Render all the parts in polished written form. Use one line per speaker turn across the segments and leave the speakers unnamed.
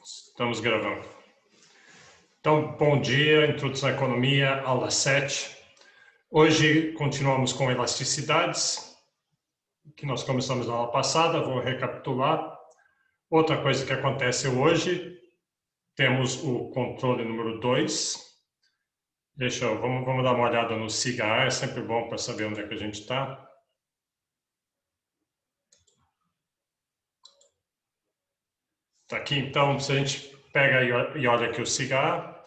Estamos gravando. Então, bom dia, Introdução à Economia, aula 7. Hoje continuamos com elasticidades, que nós começamos na aula passada, vou recapitular. Outra coisa que acontece hoje, temos o controle número 2. Vamos dar uma olhada no SIGA, é sempre bom para saber onde é que a gente está. Está aqui, então, se a gente pega e olha aqui o SIGA,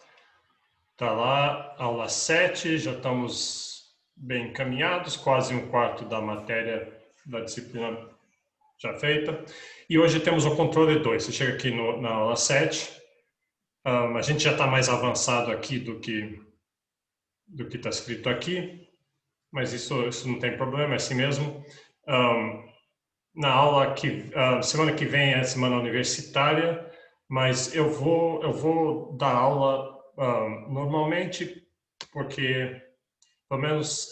está lá, aula 7, já estamos bem encaminhados, quase um quarto da matéria da disciplina já feita. E hoje temos o controle 2. Você chega aqui na aula 7, a gente já está mais avançado aqui do que está escrito aqui, mas isso não tem problema, é assim mesmo. Na aula semana que vem é a semana universitária, mas eu vou dar aula normalmente, porque pelo menos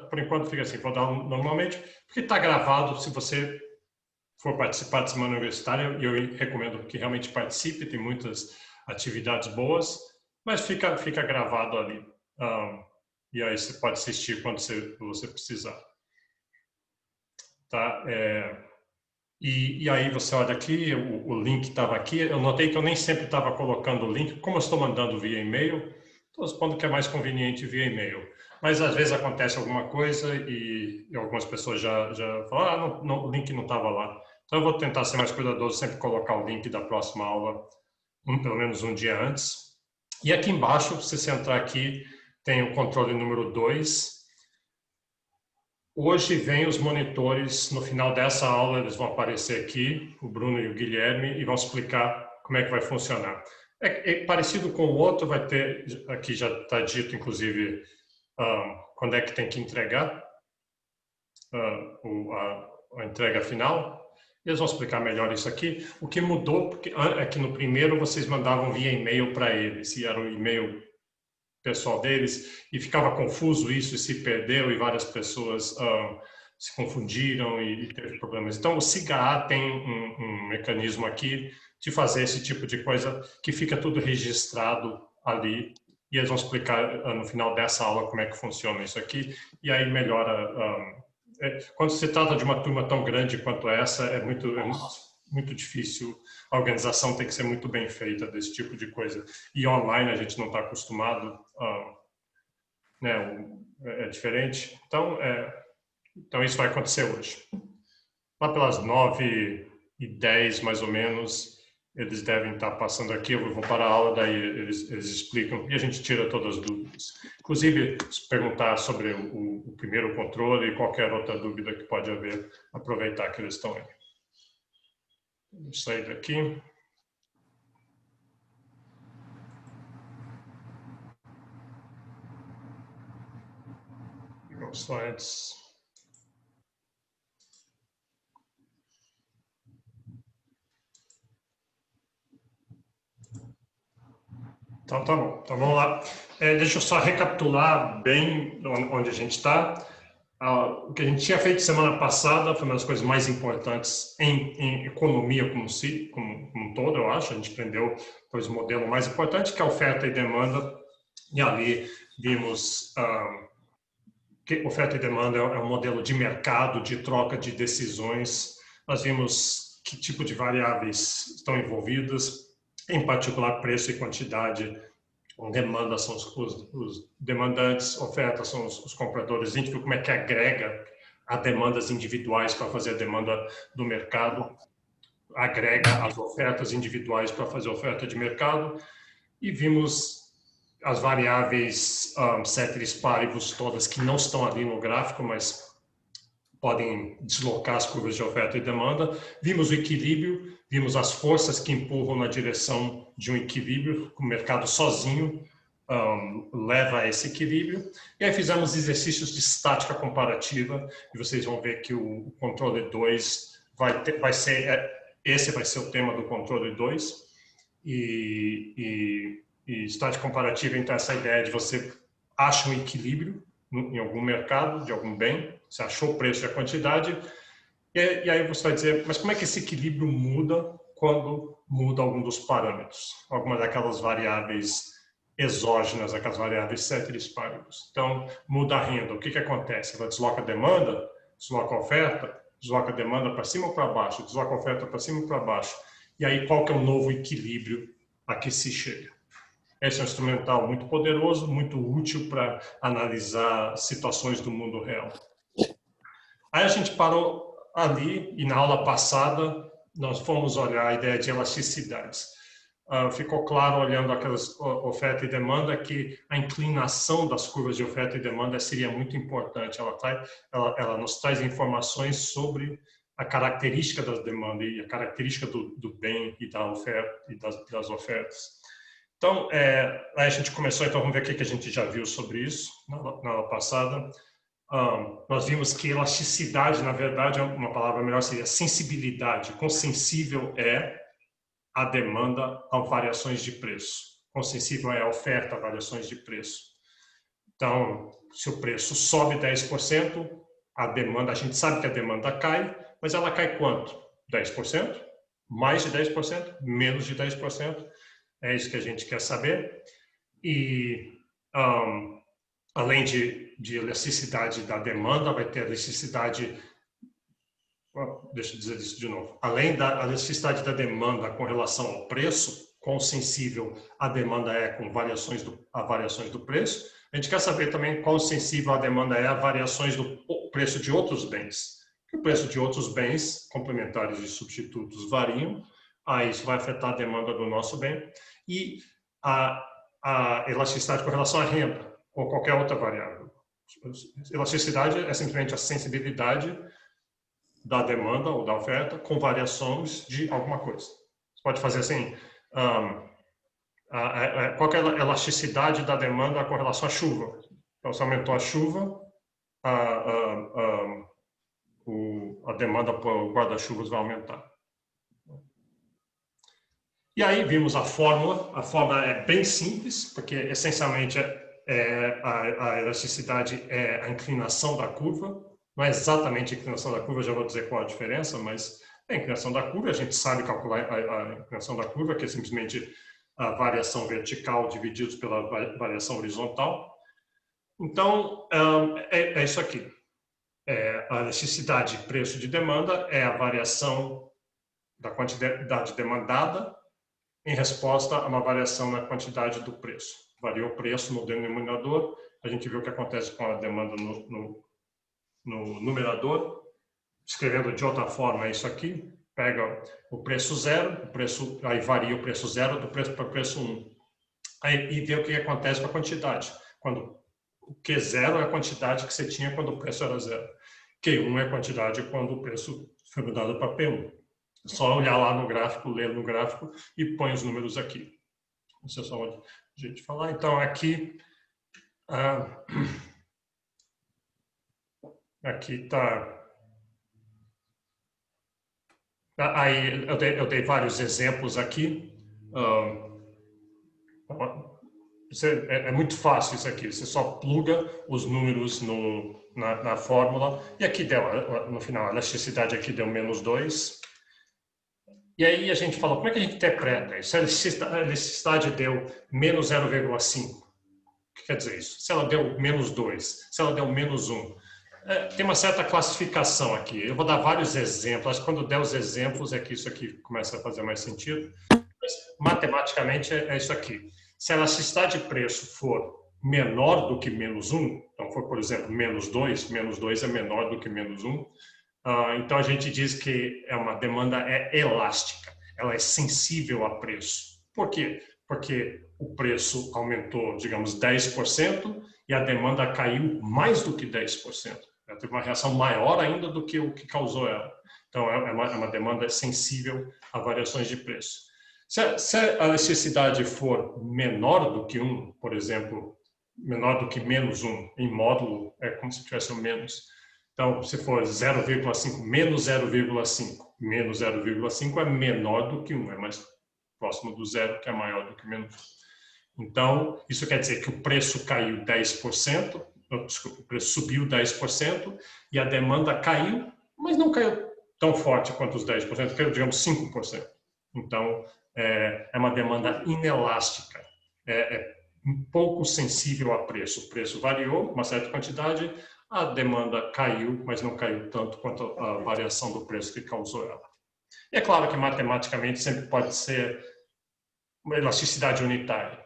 por enquanto fica assim, vou dar normalmente, porque está gravado. Se você for participar da semana universitária, eu recomendo que realmente participe, tem muitas atividades boas, mas fica gravado ali, e aí você pode assistir quando você precisar. Tá? E aí você olha aqui, o link estava aqui. Eu notei que eu nem sempre estava colocando o link, como eu estou mandando via e-mail, estou supondo que é mais conveniente via e-mail. Mas às vezes acontece alguma coisa e algumas pessoas já falam, o link não estava lá. Então eu vou tentar ser mais cuidadoso, sempre colocar o link da próxima aula, pelo menos um dia antes. E aqui embaixo, se você entrar aqui, tem o controle número 2. Hoje vem os monitores, no final dessa aula eles vão aparecer aqui, o Bruno e o Guilherme, e vão explicar como é que vai funcionar. É parecido com o outro, vai ter, aqui já está dito, inclusive, quando é que tem que entregar a entrega final. Eles vão explicar melhor isso aqui. O que mudou é que no primeiro vocês mandavam via e-mail para eles, e era o e-mail pessoal deles, e ficava confuso isso, e se perdeu, e várias pessoas se confundiram e teve problemas. Então, o SIGA tem um mecanismo aqui de fazer esse tipo de coisa, que fica tudo registrado ali, e eles vão explicar no final dessa aula como é que funciona isso aqui, e aí melhora. Quando se trata de uma turma tão grande quanto essa, é muito difícil. A organização tem que ser muito bem feita desse tipo de coisa. E online a gente não está acostumado, né? É diferente. Então isso vai acontecer hoje. Lá pelas 9h10, mais ou menos, eles devem estar passando aqui. Eu vou para a aula, daí eles explicam e a gente tira todas as dúvidas. Inclusive, se perguntar sobre o primeiro controle e qualquer outra dúvida que pode haver, aproveitar que eles estão aí. Vamos sair daqui. Pegar os slides. Então, tá bom. Então, vamos lá. Deixa eu só recapitular bem onde a gente está. O que a gente tinha feito semana passada foi uma das coisas mais importantes em economia como um todo, eu acho. A gente aprendeu o modelo mais importante, que é a oferta e demanda. E ali vimos que oferta e demanda é um modelo de mercado, de troca de decisões. Nós vimos que tipo de variáveis estão envolvidas, em particular preço e quantidade. Demanda são os demandantes, oferta são os compradores. A gente viu como é que agrega a demandas individuais para fazer a demanda do mercado, agrega as ofertas individuais para fazer a oferta de mercado, e vimos as variáveis ceteris paribus todas que não estão ali no gráfico, mas podem deslocar as curvas de oferta e demanda. Vimos o equilíbrio, vimos as forças que empurram na direção de um equilíbrio, o mercado sozinho leva a esse equilíbrio. E aí fizemos exercícios de estática comparativa, e vocês vão ver que o controle 2 esse vai ser o tema do controle 2. E estática comparativa, então, essa ideia de você acha um equilíbrio em algum mercado, de algum bem, você achou o preço e a quantidade, e aí você vai dizer, mas como é que esse equilíbrio muda quando muda algum dos parâmetros, alguma daquelas variáveis exógenas, aquelas variáveis ceteris-paribus. Então, muda a renda. O que acontece? Ela desloca a demanda, desloca a oferta, desloca a demanda para cima ou para baixo, desloca a oferta para cima ou para baixo. E aí, qual que é o novo equilíbrio a que se chega? Esse é um instrumental muito poderoso, muito útil para analisar situações do mundo real. Aí a gente parou ali e na aula passada nós fomos olhar a ideia de elasticidades. Ficou claro, olhando aquelas oferta e demanda, que a inclinação das curvas de oferta e demanda seria muito importante. Ela nos traz informações sobre a característica da demanda e a característica do bem e da oferta e das ofertas. Então, aí a gente começou, então vamos ver o que a gente já viu sobre isso na aula passada. Nós vimos que elasticidade, na verdade, uma palavra melhor seria sensibilidade. Quão sensível é a demanda a variações de preço. Quão sensível é a oferta a variações de preço. Então, se o preço sobe 10%, a demanda, a gente sabe que a demanda cai, mas ela cai quanto? 10%? Mais de 10%? Menos de 10%? É isso que a gente quer saber. E, além de elasticidade da demanda, vai ter elasticidade... Deixa eu dizer isso de novo. Além da elasticidade da demanda com relação ao preço, quão sensível a demanda é com variações do preço, a gente quer saber também quão sensível a demanda é a variações do preço de outros bens. O preço de outros bens, complementares e substitutos, variam, aí isso vai afetar a demanda do nosso bem, e a elasticidade com relação à renda, ou qualquer outra variável. Elasticidade é simplesmente a sensibilidade da demanda ou da oferta com variações de alguma coisa. Você pode fazer assim, qual é a elasticidade da demanda com relação à chuva? Então, se aumentou a chuva, a demanda por guarda-chuvas vai aumentar. E aí vimos a fórmula. A fórmula é bem simples, porque essencialmente a elasticidade é a inclinação da curva. Não é exatamente a inclinação da curva, já vou dizer qual a diferença, mas a inclinação da curva, a gente sabe calcular a inclinação da curva, que é simplesmente a variação vertical divididos pela variação horizontal. Então, é isso aqui. A elasticidade de preço de demanda é a variação da quantidade demandada em resposta a uma variação na quantidade do preço. Varia o preço no denominador, a gente vê o que acontece com a demanda no numerador. Escrevendo de outra forma, é isso aqui. Pega o preço zero, aí varia o preço zero do preço para o preço 1. E vê o que acontece com a quantidade. Quando o Q0 é a quantidade que você tinha quando o preço era zero. Q1 é a quantidade quando o preço foi mudado para P1. É só olhar lá no gráfico, ler no gráfico e põe os números aqui. Isso é só uma jeito de falar. Então, aqui... Aqui está... Aí eu dei vários exemplos aqui. É muito fácil isso aqui. Você só pluga os números na fórmula. E aqui deu, no final, a elasticidade aqui deu -2. E aí a gente falou, como é que a gente interpreta isso? A elasticidade deu menos 0,5. O que quer dizer isso? Se ela deu -2, se ela deu -1. Tem uma certa classificação aqui. Eu vou dar vários exemplos. Acho que quando der os exemplos é que isso aqui começa a fazer mais sentido. Mas, matematicamente é isso aqui. Se a elasticidade de preço for menor do que -1, então for, por exemplo, -2, -2 é menor do que -1, então a gente diz que uma demanda é elástica, ela é sensível a preço. Por quê? Porque o preço aumentou, digamos, 10% e a demanda caiu mais do que 10%. Ela teve uma reação maior ainda do que o que causou ela. Então, é uma demanda sensível a variações de preço. Se a elasticidade for menor do que 1, por exemplo, menor do que -1, em módulo, é como se tivesse um menos. Então, se for 0,5, menos 0,5, menos 0,5 é menor do que 1, é mais próximo do zero, que é maior do que -1. Então, isso quer dizer que o preço caiu 10%, desculpa, o preço subiu 10% e a demanda caiu, mas não caiu tão forte quanto os 10%, caiu, digamos, 5%. Então, é uma demanda inelástica, é pouco sensível a preço. O preço variou uma certa quantidade, a demanda caiu, mas não caiu tanto quanto a variação do preço que causou ela. E é claro que matematicamente sempre pode ser uma elasticidade unitária.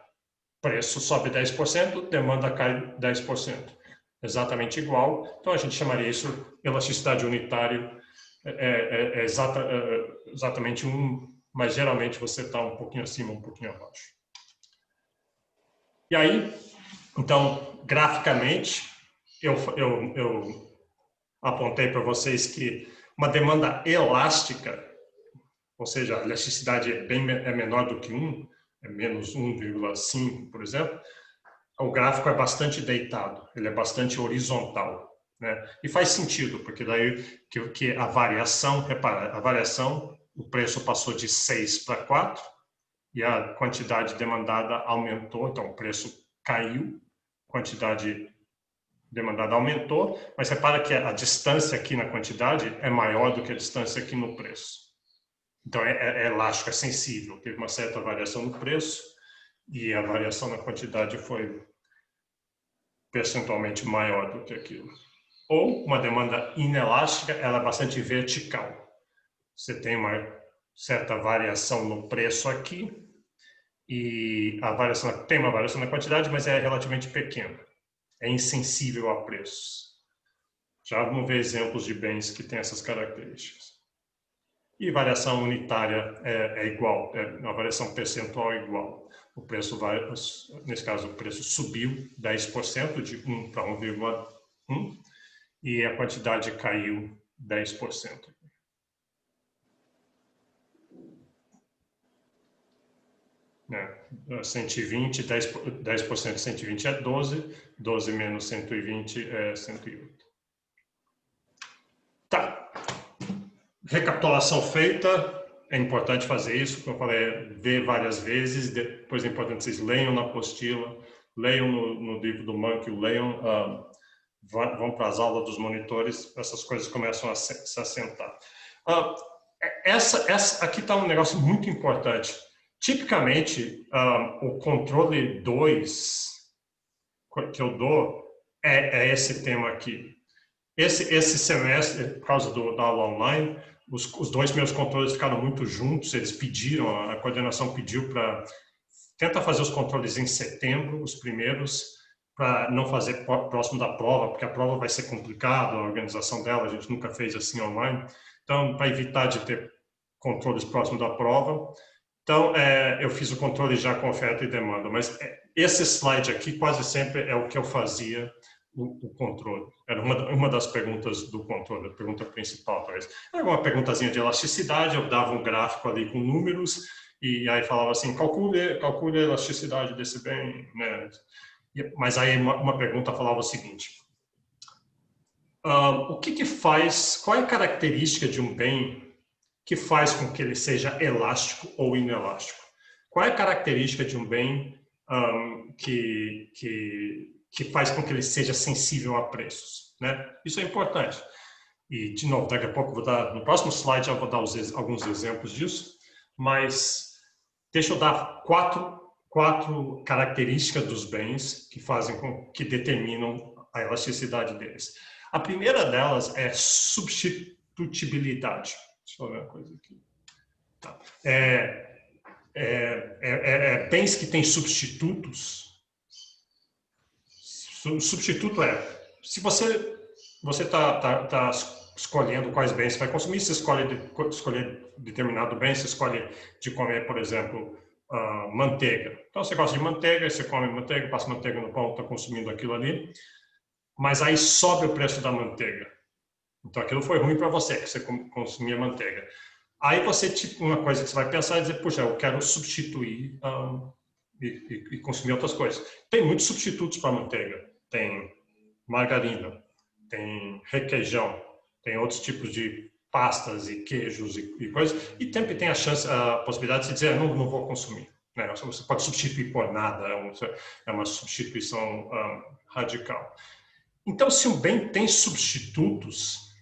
Preço sobe 10%, demanda cai 10%. Exatamente igual. Então a gente chamaria isso elasticidade unitária. Exatamente mas geralmente você está um pouquinho acima, um pouquinho abaixo. E aí, então, graficamente, eu apontei para vocês que uma demanda elástica, ou seja, a elasticidade é menor do que 1, é menos 1,5, por exemplo, o gráfico é bastante deitado, ele é bastante horizontal, né? E faz sentido, porque daí que a variação, repara, a variação, o preço passou de 6 para 4 e a quantidade demandada aumentou, então o preço caiu, quantidade demandada aumentou, mas repara que a distância aqui na quantidade é maior do que a distância aqui no preço. Então é elástico, é sensível, teve uma certa variação no preço e a variação na quantidade foi percentualmente maior do que aquilo. Ou uma demanda inelástica, ela é bastante vertical. Você tem uma certa variação no preço aqui e tem uma variação na quantidade, mas é relativamente pequena. É insensível a preços. Já vamos ver exemplos de bens que têm essas características. E variação unitária é igual, é uma variação percentual igual. O preço vai, nesse caso, o preço subiu 10% de 1 para 1,1 e a quantidade caiu 10%. Né? 120, 10% de 120 é 12, 12 menos 120 é 108. Tá. Recapitulação feita. É importante fazer isso, como eu falei, ver várias vezes. Depois é importante que vocês leiam na apostila, leiam no livro do Monkey, leiam, vão para as aulas dos monitores, essas coisas começam a se assentar. Aqui está um negócio muito importante. Tipicamente, o controle 2 que eu dou é esse tema aqui. Esse semestre, por causa da aula online, os dois meus controles ficaram muito juntos, eles pediram, a coordenação pediu para tentar fazer os controles em setembro, os primeiros, para não fazer próximo da prova, porque a prova vai ser complicado, a organização dela, a gente nunca fez assim online. Então, para evitar de ter controles próximo da prova, então, eu fiz o controle já com oferta e demanda, mas esse slide aqui quase sempre é o que eu fazia o controle. Era uma das perguntas do controle, a pergunta principal, talvez. Era uma perguntazinha de elasticidade, eu dava um gráfico ali com números, e aí falava assim, calcule a elasticidade desse bem, né? Mas aí uma pergunta falava o seguinte, o que faz, qual é a característica de um bem que faz com que ele seja elástico ou inelástico? Qual é a característica de um bem que faz com que ele seja sensível a preços, né? Isso é importante. E, de novo, daqui a pouco no próximo slide eu vou dar alguns exemplos disso, mas deixa eu dar quatro características dos bens que determinam a elasticidade deles. A primeira delas é substitutibilidade. Deixa eu ver uma coisa aqui. Tá. Bens que têm substitutos. Substituto se você está escolhendo quais bens você vai consumir, você escolher determinado bem, você escolhe de comer, por exemplo, manteiga. Então, você gosta de manteiga, você come manteiga, passa manteiga no pão, está consumindo aquilo ali, mas aí sobe o preço da manteiga. Então, aquilo foi ruim para você, que você consumia manteiga. Aí uma coisa que você vai pensar é dizer, puxa, eu quero substituir e consumir outras coisas. Tem muitos substitutos para manteiga. Tem margarina, tem requeijão, tem outros tipos de pastas e queijos e coisas. E sempre tem a possibilidade de dizer, não vou consumir. Né? Você pode substituir por nada, é uma substituição radical. Então, se um bem tem substitutos,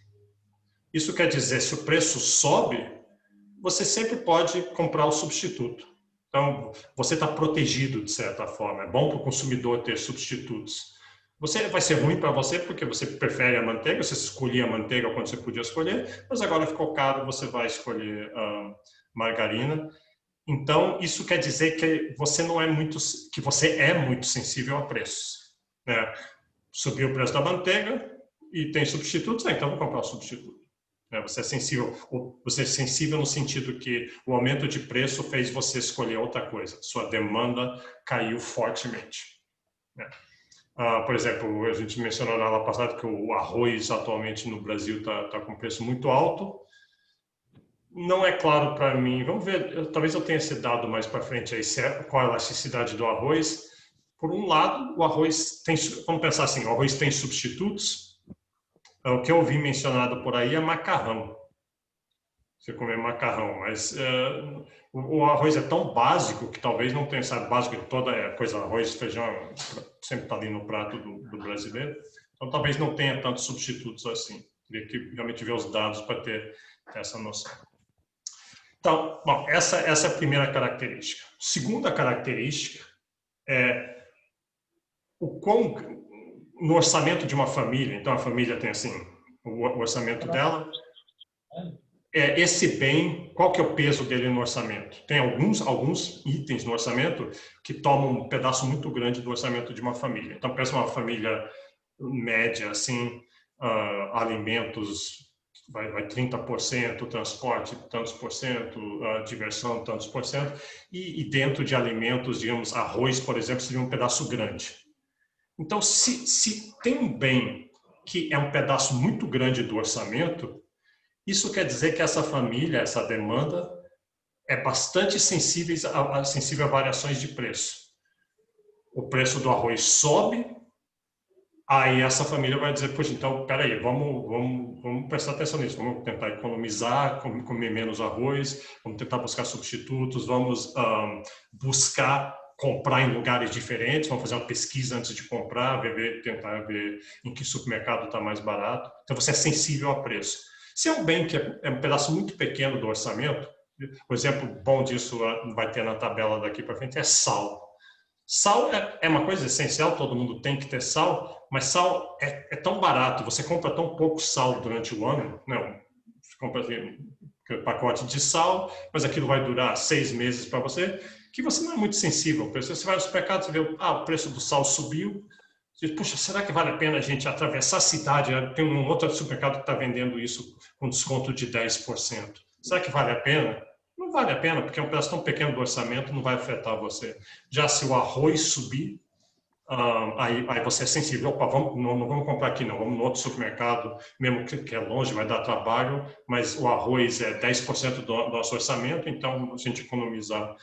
isso quer dizer, se o preço sobe, você sempre pode comprar o substituto. Então, você está protegido de certa forma. É bom para o consumidor ter substitutos. Vai ser ruim para você porque você prefere a manteiga, você escolhia a manteiga quando você podia escolher, mas agora ficou caro, você vai escolher margarina. Então, isso quer dizer que você é muito sensível a preços, né? Subiu o preço da manteiga e tem substitutos, então vou comprar o substituto. Você é sensível no sentido que o aumento de preço fez você escolher outra coisa. Sua demanda caiu fortemente, né? Por exemplo, a gente mencionou na aula passada que o arroz atualmente no Brasil está com preço muito alto. Não é claro para mim. Vamos ver, talvez eu tenha esse dado mais para frente aí, qual a elasticidade do arroz. Por um lado, o arroz tem, vamos pensar assim, o arroz tem substitutos. O que eu ouvi mencionado por aí é macarrão. Você comer macarrão, mas o arroz é tão básico que talvez não tenha, sabe, básico de toda coisa, arroz, feijão, sempre está ali no prato do brasileiro. Então, talvez não tenha tantos substitutos assim. Teria que realmente ver os dados para ter essa noção. Então, bom, essa é a primeira característica. Segunda característica é no orçamento de uma família, então a família tem assim, o orçamento dela, esse bem, qual que é o peso dele no orçamento? Tem alguns itens no orçamento que tomam um pedaço muito grande do orçamento de uma família. Então, pensa uma família média, assim, alimentos, vai 30%, transporte, tantos por cento, diversão, tantos por cento, e dentro de alimentos, digamos, arroz, por exemplo, seria um pedaço grande. Então, se tem um bem que é um pedaço muito grande do orçamento, isso quer dizer que essa família, essa demanda, é bastante sensível a variações de preço. O preço do arroz sobe, aí essa família vai dizer, poxa, então, peraí, vamos prestar atenção nisso, vamos tentar economizar, comer menos arroz, vamos tentar buscar substitutos, vamos buscar comprar em lugares diferentes, vamos fazer uma pesquisa antes de comprar, tentar ver em que supermercado está mais barato. Então, você é sensível a preço. Se é um bem que é um pedaço muito pequeno do orçamento, o exemplo bom disso vai ter na tabela daqui para frente, é sal. Sal é uma coisa essencial, todo mundo tem que ter sal, mas sal é tão barato, você compra tão pouco sal durante o ano, não, você compra um pacote de sal, mas aquilo vai durar 6 meses para você, que você não é muito sensível ao preço. Você vai no supermercado, você vê, o preço do sal subiu, você diz, puxa, será que vale a pena a gente atravessar a cidade? Tem um outro supermercado que está vendendo isso com desconto de 10%. Será que vale a pena? Não vale a pena, porque é um pedaço tão pequeno do orçamento, não vai afetar você. Já se o arroz subir, aí você é sensível. Opa, não vamos comprar aqui, não. Vamos no outro supermercado, mesmo que é longe, vai dar trabalho, mas o arroz é 10% do nosso orçamento, então, se a gente economizar,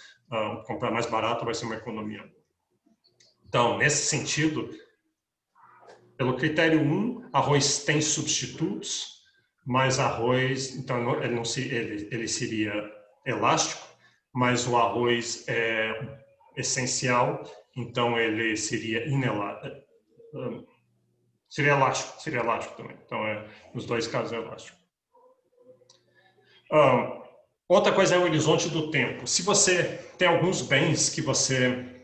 comprar mais barato, vai ser uma economia. Então, nesse sentido, pelo critério 1, arroz tem substitutos, mas arroz, então ele seria elástico, mas o arroz é essencial, então ele seria inelástico. Seria elástico também. Então, nos dois casos é elástico. Outra coisa é o horizonte do tempo. Se você tem alguns bens que você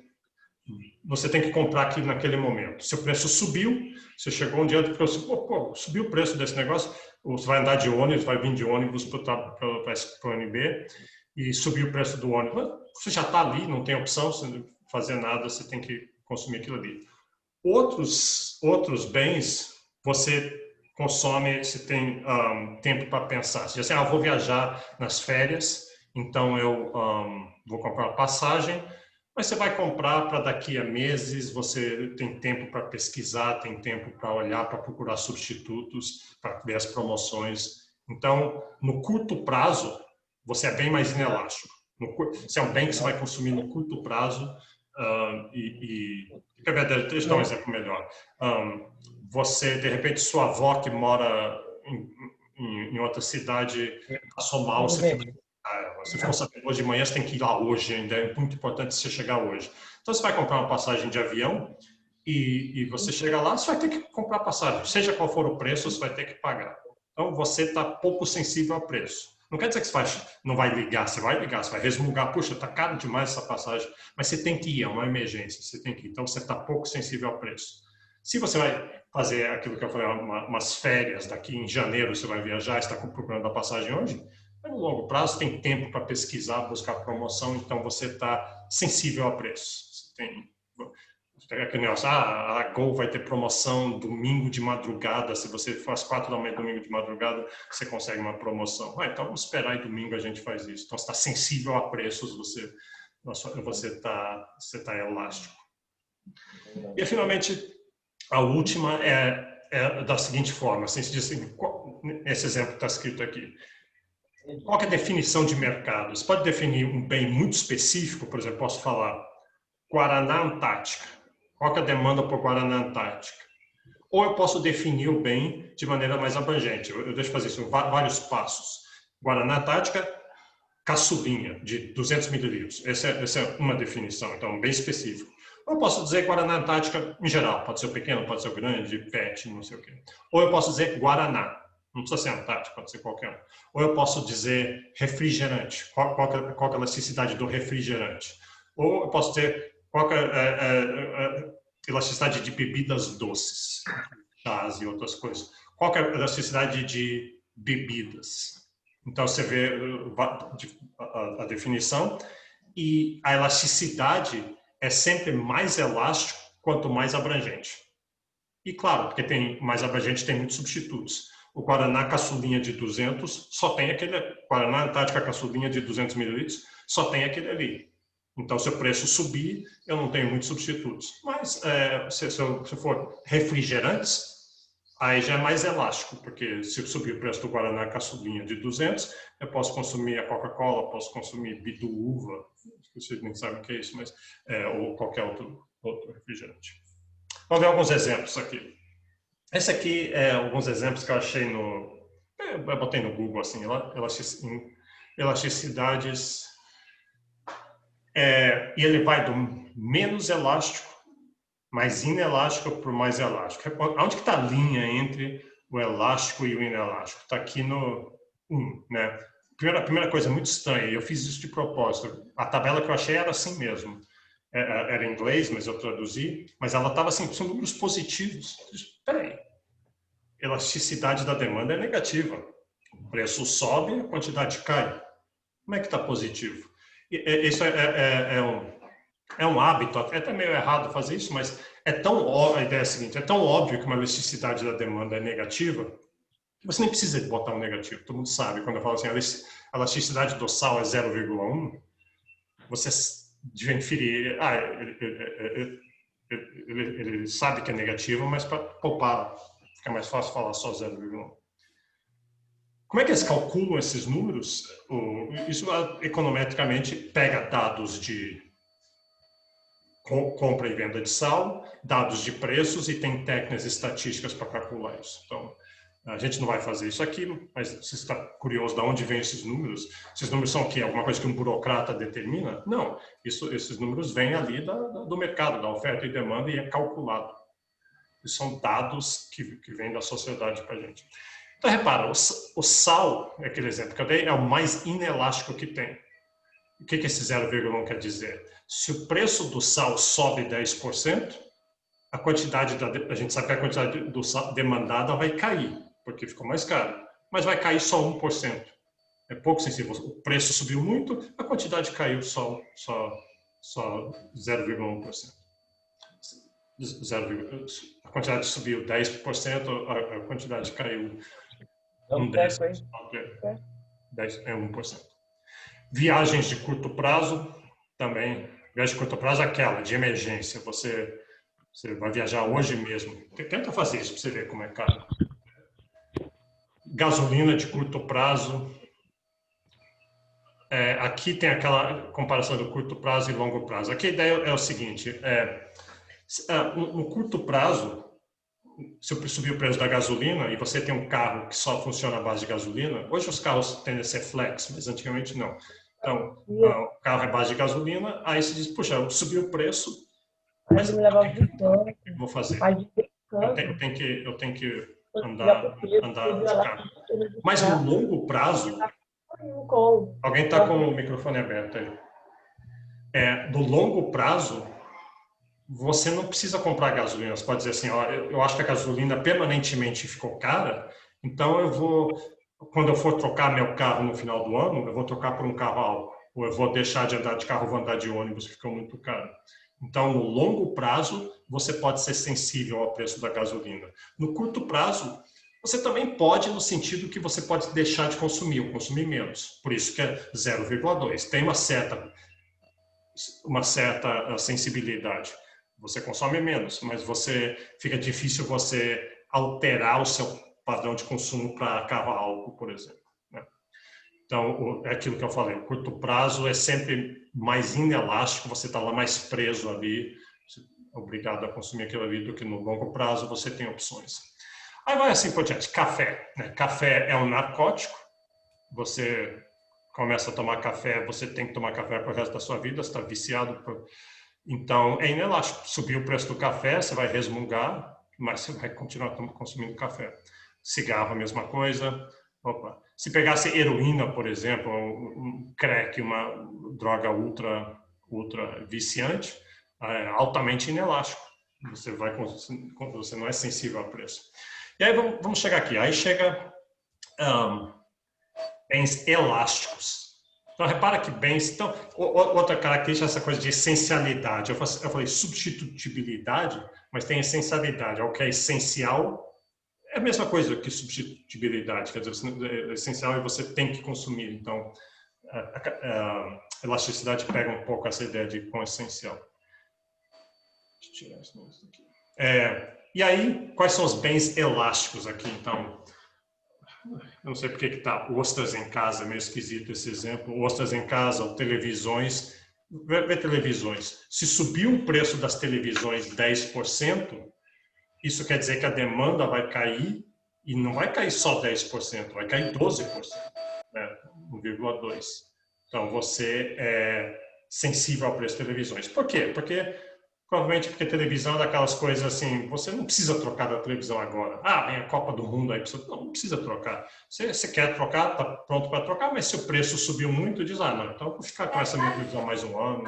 tem que comprar aqui naquele momento. Se o preço subiu, você chegou um dia e falou assim, subiu o preço desse negócio, você vai andar de ônibus, vai vir de ônibus para o UNB e subiu o preço do ônibus. Você já está ali, não tem opção de fazer nada, você tem que consumir aquilo ali. Outros bens, você consome, você tem tempo para pensar. Você diz assim, eu vou viajar nas férias, então eu vou comprar uma passagem, mas você vai comprar para daqui a meses, você tem tempo para pesquisar, tem tempo para olhar, para procurar substitutos, para ver as promoções. Então, no curto prazo, você é bem mais inelástico. Se é um bem que você vai consumir no curto prazo, deixa eu dar um exemplo melhor. Você, de repente, sua avó que mora em outra cidade passou mal, você ficou sabendo hoje de manhã, você tem que ir lá hoje ainda, é muito importante você chegar hoje. Então, você vai comprar uma passagem de avião e você chega lá, você vai ter que comprar passagem. Seja qual for o preço, você vai ter que pagar. Então, você está pouco sensível a preço. Não quer dizer que você não vai ligar, você vai ligar, você vai resmungar, puxa, está caro demais essa passagem, mas você tem que ir, é uma emergência, você tem que ir, então você está pouco sensível ao preço. Se você vai fazer aquilo que eu falei, umas férias daqui em janeiro, você vai viajar, está procurando a passagem hoje, no longo prazo tem tempo para pesquisar, buscar promoção, então você está sensível a preço. Você tem aquele negócio, a Gol vai ter promoção domingo de madrugada, se você for às 4 da manhã domingo de madrugada, você consegue uma promoção. Então vamos esperar e domingo a gente faz isso. Então você está sensível a preços, você tá elástico. E finalmente, a última é da seguinte forma, assim, se diz assim, esse exemplo está escrito aqui. Qual que é a definição de mercado? Você pode definir um bem muito específico, por exemplo, posso falar Guaraná Antártica. Qual que é a demanda por Guaraná Antártica? Ou eu posso definir o bem de maneira mais abrangente. Eu deixo fazer isso em vários passos. Guaraná Antártica, caçulinha, de 200 mililitros. Essa é uma definição, então, bem específico. Ou eu posso dizer Guaraná Antártica em geral. Pode ser o pequeno, pode ser o grande, PET, não sei o quê. Ou eu posso dizer Guaraná. Não precisa ser Antártica, pode ser qualquer um. Ou eu posso dizer refrigerante. Qual que é a elasticidade do refrigerante? Ou eu posso dizer qual que é a elasticidade de bebidas doces, chás e outras coisas. Qual que é a elasticidade de bebidas? Então, você vê a definição. E a elasticidade é sempre mais elástico quanto mais abrangente. E claro, porque tem mais abrangente, tem muitos substitutos. O Guaraná caçulinha de 200 só tem aquele. Guaraná Antártica caçulinha de 200 mililitros só tem aquele ali. Então, se o preço subir, eu não tenho muitos substitutos. Mas se for refrigerantes, aí já é mais elástico, porque se subir o preço do Guaraná caçulinha de 200, eu posso consumir a Coca-Cola, posso consumir Bidu-uva, vocês nem sabem o que é isso, mas ou qualquer outro refrigerante. Vamos ver alguns exemplos aqui. Esse aqui é alguns exemplos que eu achei eu botei no Google, assim, elasticidades. E ele vai do menos elástico, mais inelástico, para o mais elástico. Onde que está a linha entre o elástico e o inelástico? Está aqui no 1, né? A primeira coisa muito estranha, eu fiz isso de propósito. A tabela que eu achei era assim mesmo. Era em inglês, mas eu traduzi. Mas ela estava assim, são números positivos. Espera aí. Elasticidade da demanda é negativa. O preço sobe, a quantidade cai. Como é que está positivo? Isso é um hábito, até meio errado fazer isso, mas a ideia é a seguinte, é tão óbvio que uma elasticidade da demanda é negativa, que você nem precisa de botar um negativo. Todo mundo sabe, quando eu falo assim, a elasticidade do sal é 0,1, você deve inferir, ele sabe que é negativo, mas para poupar, fica mais fácil falar só 0,1. Como é que eles calculam esses números? Isso econometricamente pega dados de compra e venda de sal, dados de preços e tem técnicas estatísticas para calcular isso. Então, a gente não vai fazer isso aqui, mas se você está curioso de onde vêm esses números são o quê? Alguma coisa que um burocrata determina? Não, esses números vêm ali do mercado, da oferta e demanda e é calculado. E são dados que vêm da sociedade para a gente. Então, repara, o sal, aquele exemplo que eu dei, é o mais inelástico que tem. O que esse 0,1 quer dizer? Se o preço do sal sobe 10%, a gente sabe que a quantidade do sal demandada vai cair, porque ficou mais caro. Mas vai cair só 1%. É pouco sensível. O preço subiu muito, a quantidade caiu só 0,1%. A quantidade subiu 10%, a quantidade caiu um 10%. 1%. Viagens de curto prazo, também. Viagem de curto prazo é aquela, de emergência. Você vai viajar hoje mesmo. Tenta fazer isso para você ver como é caro. Gasolina de curto prazo. Aqui tem aquela comparação do curto prazo e longo prazo. Aqui a ideia é o seguinte, no curto prazo, se eu subir o preço da gasolina e você tem um carro que só funciona à base de gasolina, hoje os carros tendem a ser flex, mas antigamente não. Então, o carro é base de gasolina, aí você diz, puxa, eu subi o preço, mas o que eu vou fazer? Eu tenho que andar de carro. Mas no longo prazo,
no colo.
Alguém está com o microfone aberto aí. No longo prazo, você não precisa comprar gasolina. Você pode dizer assim, ó, eu acho que a gasolina permanentemente ficou cara, então quando eu for trocar meu carro no final do ano, eu vou trocar por um carro a álcool. Ou eu vou deixar de andar de carro, vou andar de ônibus, que ficou muito caro. Então, no longo prazo, você pode ser sensível ao preço da gasolina. No curto prazo, você também pode, no sentido que você pode deixar de consumir, ou consumir menos. Por isso que é 0,2. Tem uma certa sensibilidade. Você consome menos, mas fica difícil você alterar o seu padrão de consumo para carro a álcool, por exemplo. Né? Então, é aquilo que eu falei, o curto prazo é sempre mais inelástico, você está lá mais preso ali, obrigado a consumir aquilo ali, do que no longo prazo você tem opções. Aí vai assim por diante, café. Né? Café é um narcótico, você começa a tomar café, você tem que tomar café para o resto da sua vida, você está viciado. Então, é inelástico. Subir o preço do café, você vai resmungar, mas você vai continuar consumindo café. Cigarro, a mesma coisa. Opa. Se pegasse heroína, por exemplo, um crack, uma droga ultra viciante, é altamente inelástico. Você não é sensível ao preço. E aí vamos chegar aqui. Aí chega bens elásticos. Então, repara que bens... Então, outra característica é essa coisa de essencialidade. Eu falei substitutibilidade, mas tem essencialidade. O que é essencial é a mesma coisa que substitutibilidade. Quer dizer, essencial é você tem que consumir. Então, a elasticidade pega um pouco essa ideia de quão essencial. Deixa eu tirar esse negócio aqui. E aí, quais são os bens elásticos aqui, então? Eu não sei porque que está ostras em casa, é meio esquisito esse exemplo. Ostras em casa, ou televisões. Vê televisões. Se subir o preço das televisões 10%, isso quer dizer que a demanda vai cair, e não vai cair só 10%, vai cair 12%, né? 1,2%. Então, você é sensível ao preço de televisões. Por quê? Provavelmente porque televisão é daquelas coisas assim, você não precisa trocar da televisão agora. Vem a Copa do Mundo aí, não precisa trocar. Você quer trocar, está pronto para trocar, mas se o preço subiu muito, diz, não, então eu vou ficar com essa minha televisão mais um ano.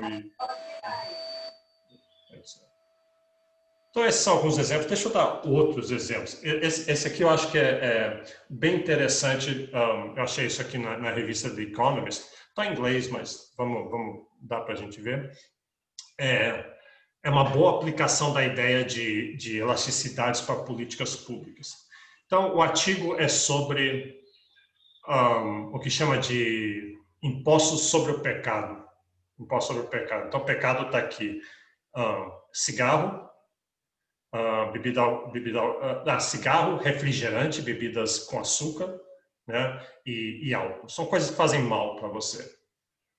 Então, esses são alguns exemplos. Deixa eu dar outros exemplos. Esse aqui eu acho que é bem interessante. Eu achei isso aqui na revista The Economist. Está em inglês, mas vamos dar para a gente ver. É uma boa aplicação da ideia de elasticidades para políticas públicas. Então, o artigo é sobre o que chama de impostos sobre o pecado. Imposto sobre o pecado. Então, o pecado está aqui. Cigarro, cigarro, refrigerante, bebidas com açúcar, né, e álcool. São coisas que fazem mal para você.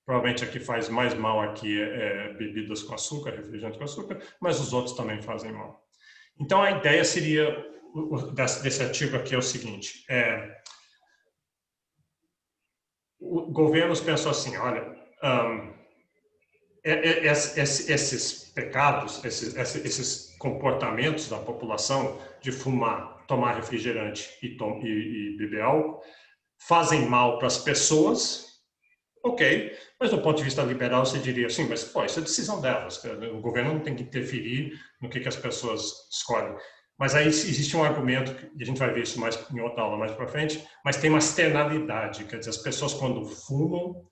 Provavelmente a que faz mais mal aqui é bebidas com açúcar, refrigerante com açúcar, mas os outros também fazem mal. Então, a ideia seria, desse artigo aqui é o seguinte, governos pensam assim, olha, esses pecados, esses comportamentos da população de fumar, tomar refrigerante e beber álcool, fazem mal para as pessoas. Ok, mas do ponto de vista liberal você diria assim, mas isso é decisão delas, o governo não tem que interferir no que as pessoas escolhem. Mas aí existe um argumento, e a gente vai ver isso mais em outra aula mais para frente, mas tem uma externalidade, quer dizer, as pessoas quando fumam,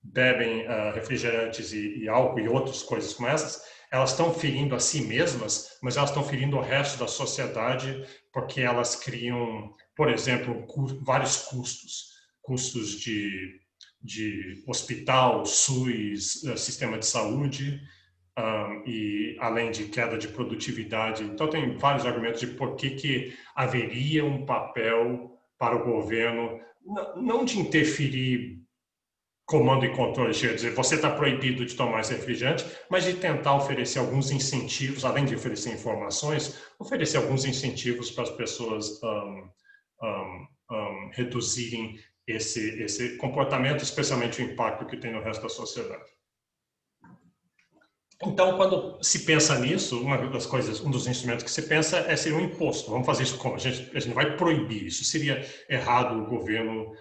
bebem refrigerantes e álcool e outras coisas como essas, elas estão ferindo a si mesmas, mas elas estão ferindo o resto da sociedade porque elas criam, por exemplo, vários custos de hospital, SUS, sistema de saúde, e além de queda de produtividade. Então, tem vários argumentos de por que haveria um papel para o governo, não de interferir comando e controle, quer dizer, você está proibido de tomar esse refrigerante, mas de tentar oferecer alguns incentivos, além de oferecer informações, oferecer alguns incentivos para as pessoas reduzirem esse comportamento, especialmente o impacto que tem no resto da sociedade. Então, quando se pensa nisso, um dos instrumentos que se pensa seria um imposto. Vamos fazer isso como? A gente não vai proibir isso. Seria errado o governo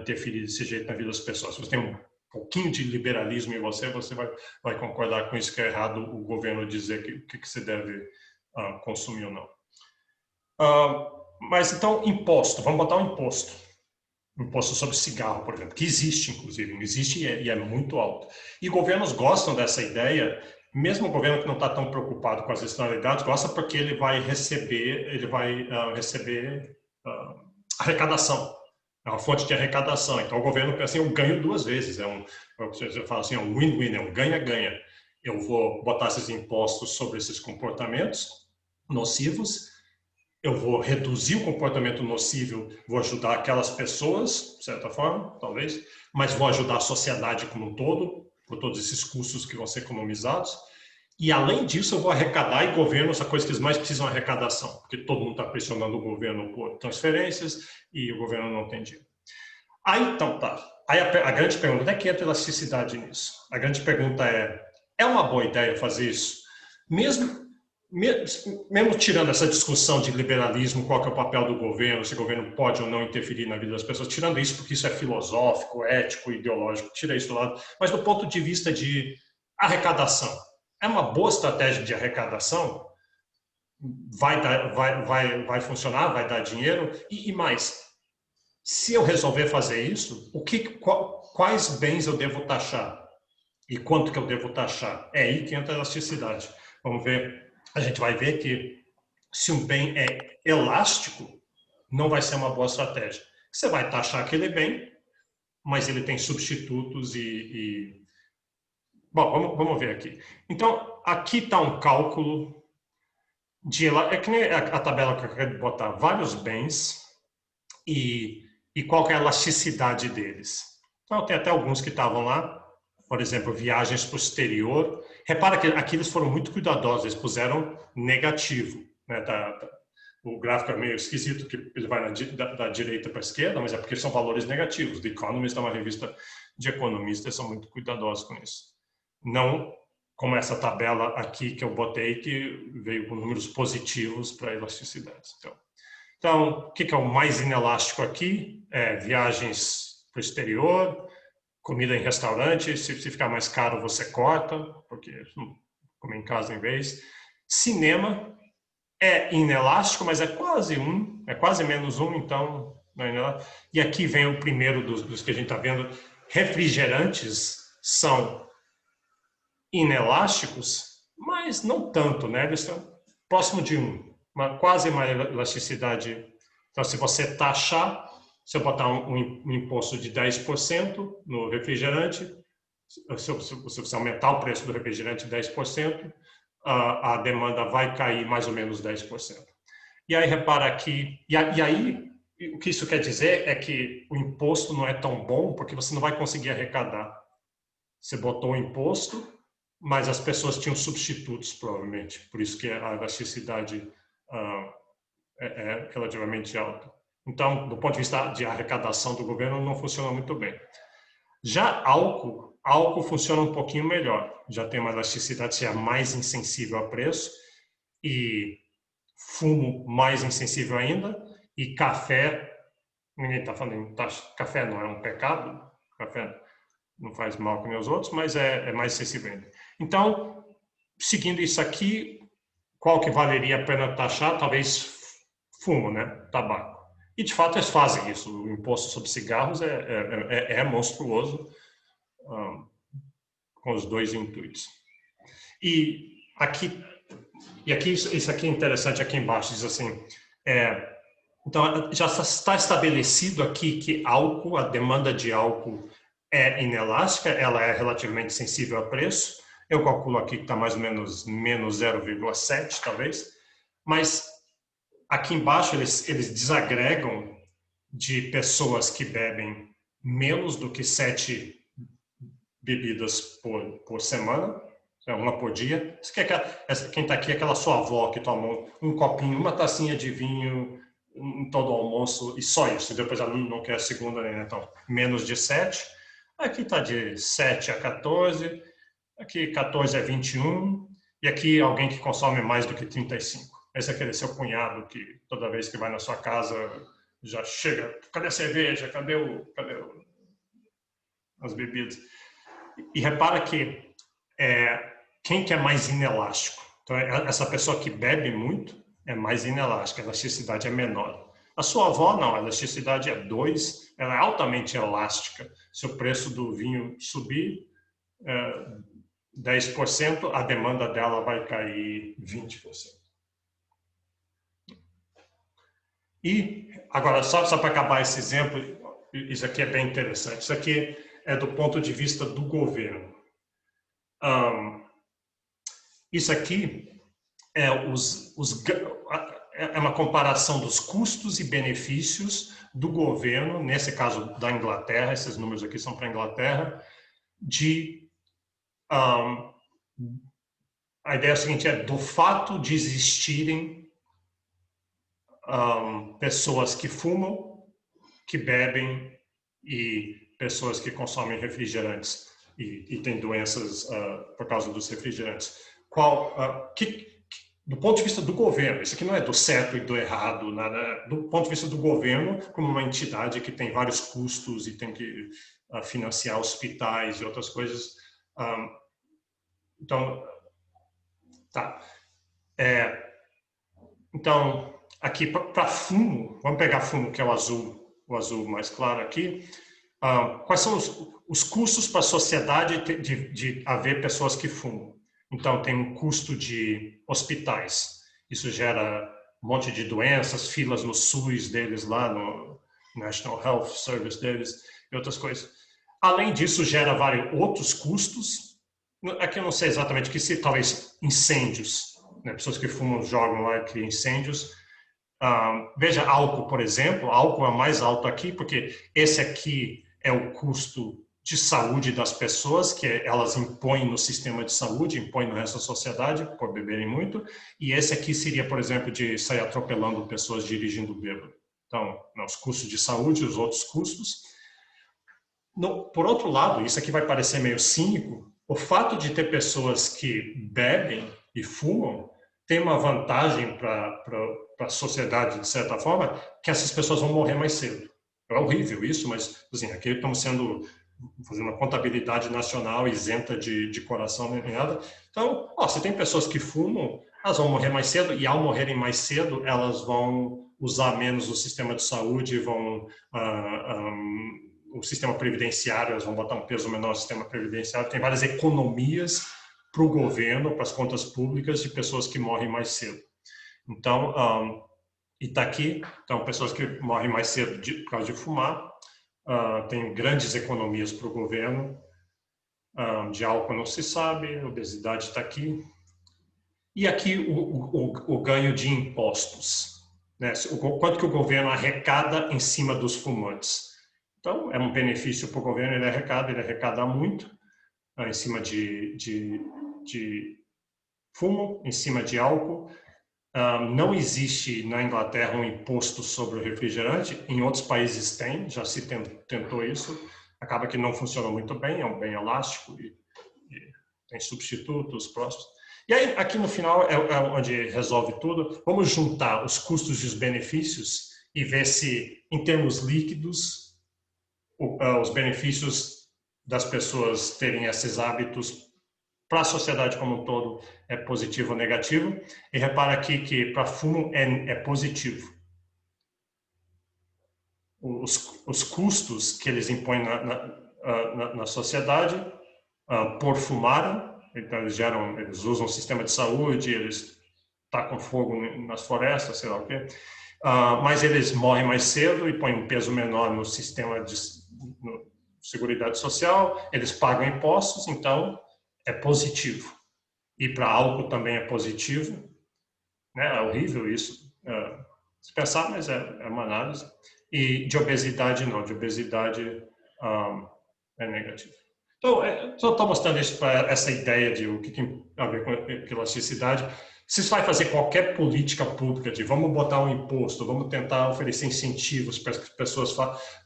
interferir desse jeito na vida das pessoas. Se você tem um pouquinho de liberalismo em você, você vai concordar com isso, que é errado o governo dizer que você deve consumir ou não. Mas então, imposto. Vamos botar um imposto. Imposto sobre cigarro, por exemplo, que existe, inclusive. Existe e é muito alto. E governos gostam dessa ideia, mesmo o governo que não está tão preocupado com as externalidades, gosta porque ele vai receber arrecadação. É uma fonte de arrecadação. Então, o governo pensa assim, eu ganho duas vezes. Você fala assim, é um win-win, é um ganha-ganha. Eu vou botar esses impostos sobre esses comportamentos nocivos, eu vou reduzir o comportamento nocivo, vou ajudar aquelas pessoas, de certa forma, talvez, mas vou ajudar a sociedade como um todo, por todos esses custos que vão ser economizados. E, além disso, eu vou arrecadar e governos, a coisa que eles mais precisam é arrecadação, porque todo mundo está pressionando o governo por transferências e o governo não tem dinheiro. Aí, então, tá. Aí a grande pergunta, onde é que entra elasticidade nisso? A grande pergunta é uma boa ideia fazer isso? Mesmo tirando essa discussão de liberalismo, qual que é o papel do governo, se o governo pode ou não interferir na vida das pessoas, tirando isso porque isso é filosófico, ético, ideológico, tira isso do lado, mas do ponto de vista de arrecadação, é uma boa estratégia de arrecadação? Vai funcionar? Vai dar dinheiro? E mais, se eu resolver fazer isso, quais bens eu devo taxar? E quanto que eu devo taxar? É aí que entra a elasticidade. Vamos ver. A gente vai ver que se um bem é elástico, não vai ser uma boa estratégia. Você vai taxar aquele bem, mas ele tem substitutos Bom, vamos ver aqui. Então, aqui está um cálculo é que nem a tabela que eu quero botar vários bens e qual que é a elasticidade deles. Então, tem até alguns que estavam lá, por exemplo, viagens para o exterior. Repara que aqui eles foram muito cuidadosos, eles puseram negativo. Né? O gráfico é meio esquisito, que ele vai da direita para a esquerda, mas é porque são valores negativos. The Economist é uma revista de economistas, são muito cuidadosos com isso. Não como essa tabela aqui que eu botei, que veio com números positivos para elasticidades. Então, o que é o mais inelástico aqui? Viagens para o exterior, comida em restaurante, se ficar mais caro você corta, porque come em casa em vez. Cinema é inelástico, mas é quase menos um, então não é inelástico. E aqui vem o primeiro dos que a gente está vendo. Refrigerantes são inelásticos, mas não tanto, né? Eles estão próximo de quase uma elasticidade. Então, se você taxar, se eu botar um imposto de 10% no refrigerante, se você aumentar o preço do refrigerante 10%, a demanda vai cair mais ou menos 10%. E aí, repara aqui, e aí, o que isso quer dizer é que o imposto não é tão bom porque você não vai conseguir arrecadar. Você botou o imposto, mas as pessoas tinham substitutos, provavelmente. Por isso que a elasticidade é relativamente alta. Então, do ponto de vista de arrecadação do governo, não funciona muito bem. Já álcool funciona um pouquinho melhor. Já tem uma elasticidade, é mais insensível a preço, e fumo mais insensível ainda, e café, ninguém está falando, café não é um pecado, café não faz mal como os outros, mas é mais sensível ainda. Então, seguindo isso aqui, qual que valeria a pena taxar? Talvez fumo, né? Tabaco. E, de fato, eles fazem isso. O imposto sobre cigarros é monstruoso, com os dois intuitos. E aqui isso aqui é interessante, aqui embaixo, diz assim, então, já está estabelecido aqui que álcool, a demanda de álcool é inelástica, ela é relativamente sensível a preço. Eu calculo aqui que está mais ou menos menos 0,7, talvez. Mas aqui embaixo eles desagregam de pessoas que bebem menos do que 7 bebidas por semana, uma por dia. Quem está aqui é aquela sua avó que toma um copinho, uma tacinha de vinho em todo o almoço, e só isso. E depois ela não quer a segunda, né? Então, menos de 7. Aqui está de 7 a 14, aqui 14 a 21, e aqui alguém que consome mais do que 35. Esse é aquele seu cunhado que toda vez que vai na sua casa já chega, cadê a cerveja, cadê as bebidas? E repara que quem que é mais inelástico? Então, essa pessoa que bebe muito é mais inelástica, a elasticidade é menor. A sua avó, não, a elasticidade é 2, ela é altamente elástica. Se o preço do vinho subir 10%, a demanda dela vai cair 20%. E, agora, só para acabar esse exemplo, isso aqui é bem interessante. Isso aqui é do ponto de vista do governo. Isso aqui é uma comparação dos custos e benefícios do governo, nesse caso da Inglaterra, esses números aqui são para a Inglaterra, a ideia é a seguinte, do fato de existirem pessoas que fumam, que bebem e pessoas que consomem refrigerantes e têm doenças por causa dos refrigerantes. Do ponto de vista do governo, isso aqui não é do certo e do errado, nada, do ponto de vista do governo, como uma entidade que tem vários custos e tem que financiar hospitais e outras coisas. Então, tá. Então, aqui para fumo, vamos pegar fumo, que é o azul mais claro aqui. Quais são os custos para a sociedade de haver pessoas que fumam? Então, tem um custo de hospitais. Isso gera um monte de doenças, filas no SUS deles lá, no National Health Service deles e outras coisas. Além disso, gera vários outros custos. Aqui eu não sei exatamente o que se, talvez incêndios. Né? Pessoas que fumam jogam lá e criam incêndios. Veja, álcool, por exemplo. Álcool é mais alto aqui, porque esse aqui é o custo de saúde das pessoas, que elas impõem no sistema de saúde, impõem no resto da sociedade, por beberem muito. E esse aqui seria, por exemplo, de sair atropelando pessoas dirigindo bêbado. Então, os custos de saúde, os outros custos. Por outro lado, isso aqui vai parecer meio cínico, o fato de ter pessoas que bebem e fumam tem uma vantagem para a sociedade, de certa forma, que essas pessoas vão morrer mais cedo. É horrível isso, mas assim, aqui estamos fazendo uma contabilidade nacional isenta de coração nem nada. Então, se tem pessoas que fumam, elas vão morrer mais cedo, e ao morrerem mais cedo, elas vão usar menos o sistema de saúde, o sistema previdenciário, elas vão botar um peso menor no sistema previdenciário. Tem várias economias para o governo, para as contas públicas, de pessoas que morrem mais cedo. Então, e está aqui, então, pessoas que morrem mais cedo por causa de fumar, tem grandes economias para o governo, de álcool não se sabe, obesidade está aqui. E aqui o ganho de impostos, né? Quanto que o governo arrecada em cima dos fumantes. Então, é um benefício para o governo, ele arrecada muito em cima de fumo, em cima de álcool. Não existe na Inglaterra um imposto sobre o refrigerante, em outros países tem, já se tentou isso, acaba que não funciona muito bem, é um bem elástico e tem substitutos próximos. E aí, aqui no final, é onde resolve tudo, vamos juntar os custos e os benefícios e ver se, em termos líquidos, os benefícios das pessoas terem esses hábitos para a sociedade como um todo é positivo ou negativo. E repara aqui que para fumo é positivo. Os custos que eles impõem na sociedade por fumar, então eles usam o sistema de saúde, eles tacam fogo nas florestas, sei lá o quê, mas eles morrem mais cedo e põem um peso menor no sistema de seguridade social, eles pagam impostos, então é positivo. E para álcool também é positivo. Né? É horrível isso, se pensar, mas é uma análise. E de obesidade, não. De obesidade é negativo. Então, só estou mostrando isso para essa ideia de o que tem a ver com elasticidade. Se você vai fazer qualquer política pública de vamos botar um imposto, vamos tentar oferecer incentivos para que as pessoas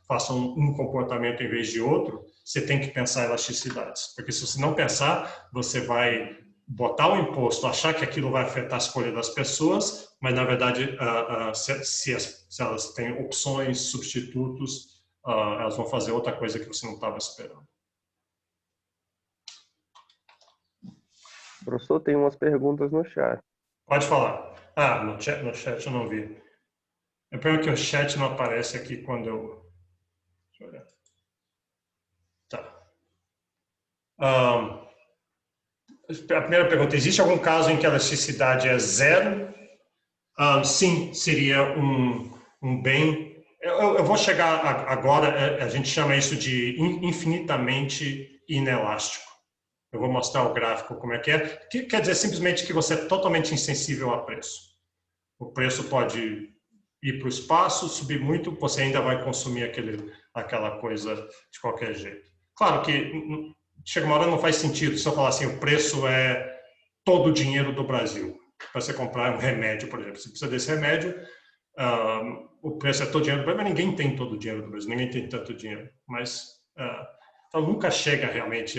façam um comportamento em vez de outro, você tem que pensar elasticidades. Porque se você não pensar, você vai botar o imposto, achar que aquilo vai afetar a escolha das pessoas, mas, na verdade, se elas têm opções, substitutos, elas vão fazer outra coisa que você não estava esperando.
Professor, tem umas perguntas no chat.
Pode falar. No chat eu não vi. É pena que o chat não aparece aqui quando eu... Deixa eu olhar. Tá. A primeira pergunta, existe algum caso em que a elasticidade é zero? Sim, seria um bem... Eu vou chegar agora, a gente chama isso de infinitamente inelástico. Eu vou mostrar o gráfico como é que é. Que quer dizer simplesmente que você é totalmente insensível a preço. O preço pode ir para o espaço, subir muito, você ainda vai consumir aquela coisa de qualquer jeito. Claro que chega uma hora não faz sentido se eu falar assim, o preço é todo o dinheiro do Brasil. Para você comprar um remédio, por exemplo. Você precisa desse remédio, o preço é todo o dinheiro do Brasil, mas ninguém tem todo o dinheiro do Brasil, ninguém tem tanto dinheiro. Mas então nunca chega realmente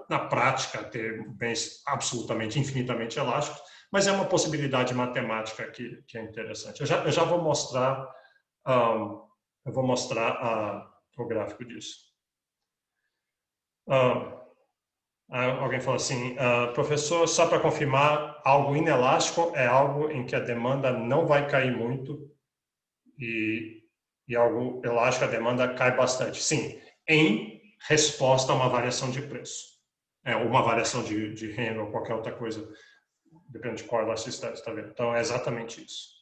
na prática a ter bens absolutamente, infinitamente elásticos, mas é uma possibilidade matemática que é interessante. Eu já vou mostrar, o gráfico disso. Alguém falou assim, professor, só para confirmar, algo inelástico é algo em que a demanda não vai cair muito e algo elástico, a demanda cai bastante. Sim, em resposta a uma variação de preço. Uma variação de renda ou qualquer outra coisa. Depende de qual elasticidade você está vendo. Então, é exatamente isso.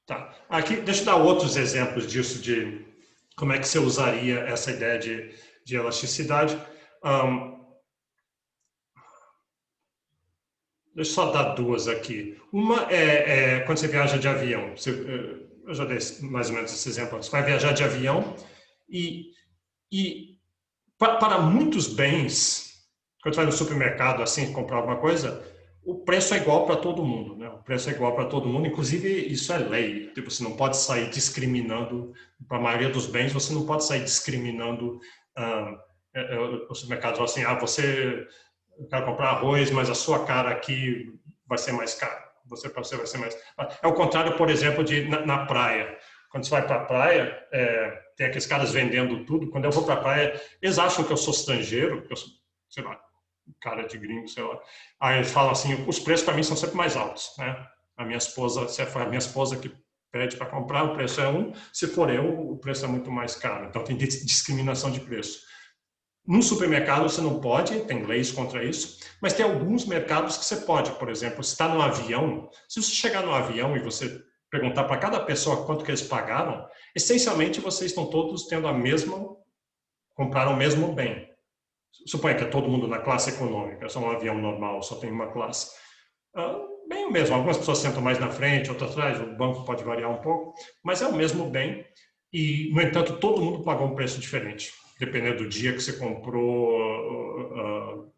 Tá. Aqui, deixa eu dar outros exemplos disso, de como é que você usaria essa ideia de elasticidade. Deixa eu só dar duas aqui. Uma é quando você viaja de avião. Eu já dei mais ou menos esse exemplo. Você vai viajar de avião e para muitos bens, quando você vai no supermercado assim comprar alguma coisa, o preço é igual para todo mundo, né? O preço é igual para todo mundo. Inclusive, isso é lei. Tipo, você não pode sair discriminando, para a maioria dos bens, você não pode sair discriminando. O supermercado fala assim, eu quero comprar arroz, mas a sua cara aqui vai ser mais caro. Para você vai ser mais... É o contrário, por exemplo, de na praia. Quando você vai para a praia, tem aqueles caras vendendo tudo. Quando eu vou para a praia, eles acham que eu sou estrangeiro, que eu sou, sei lá, cara de gringo, sei lá. Aí eles falam assim, os preços para mim são sempre mais altos, né? A minha esposa, se for a minha esposa que pede para comprar, o preço é um. Se for eu, o preço é muito mais caro. Então tem discriminação de preço. No supermercado você não pode, tem leis contra isso, mas tem alguns mercados que você pode. Por exemplo, se está no avião, se você chegar no avião e você perguntar para cada pessoa quanto que eles pagaram, essencialmente vocês estão todos tendo compraram o mesmo bem. Suponha que é todo mundo na classe econômica, é só um avião normal, só tem uma classe. Bem o mesmo, algumas pessoas sentam mais na frente, outras atrás, o banco pode variar um pouco, mas é o mesmo bem e, no entanto, todo mundo pagou um preço diferente. Dependendo do dia que você comprou,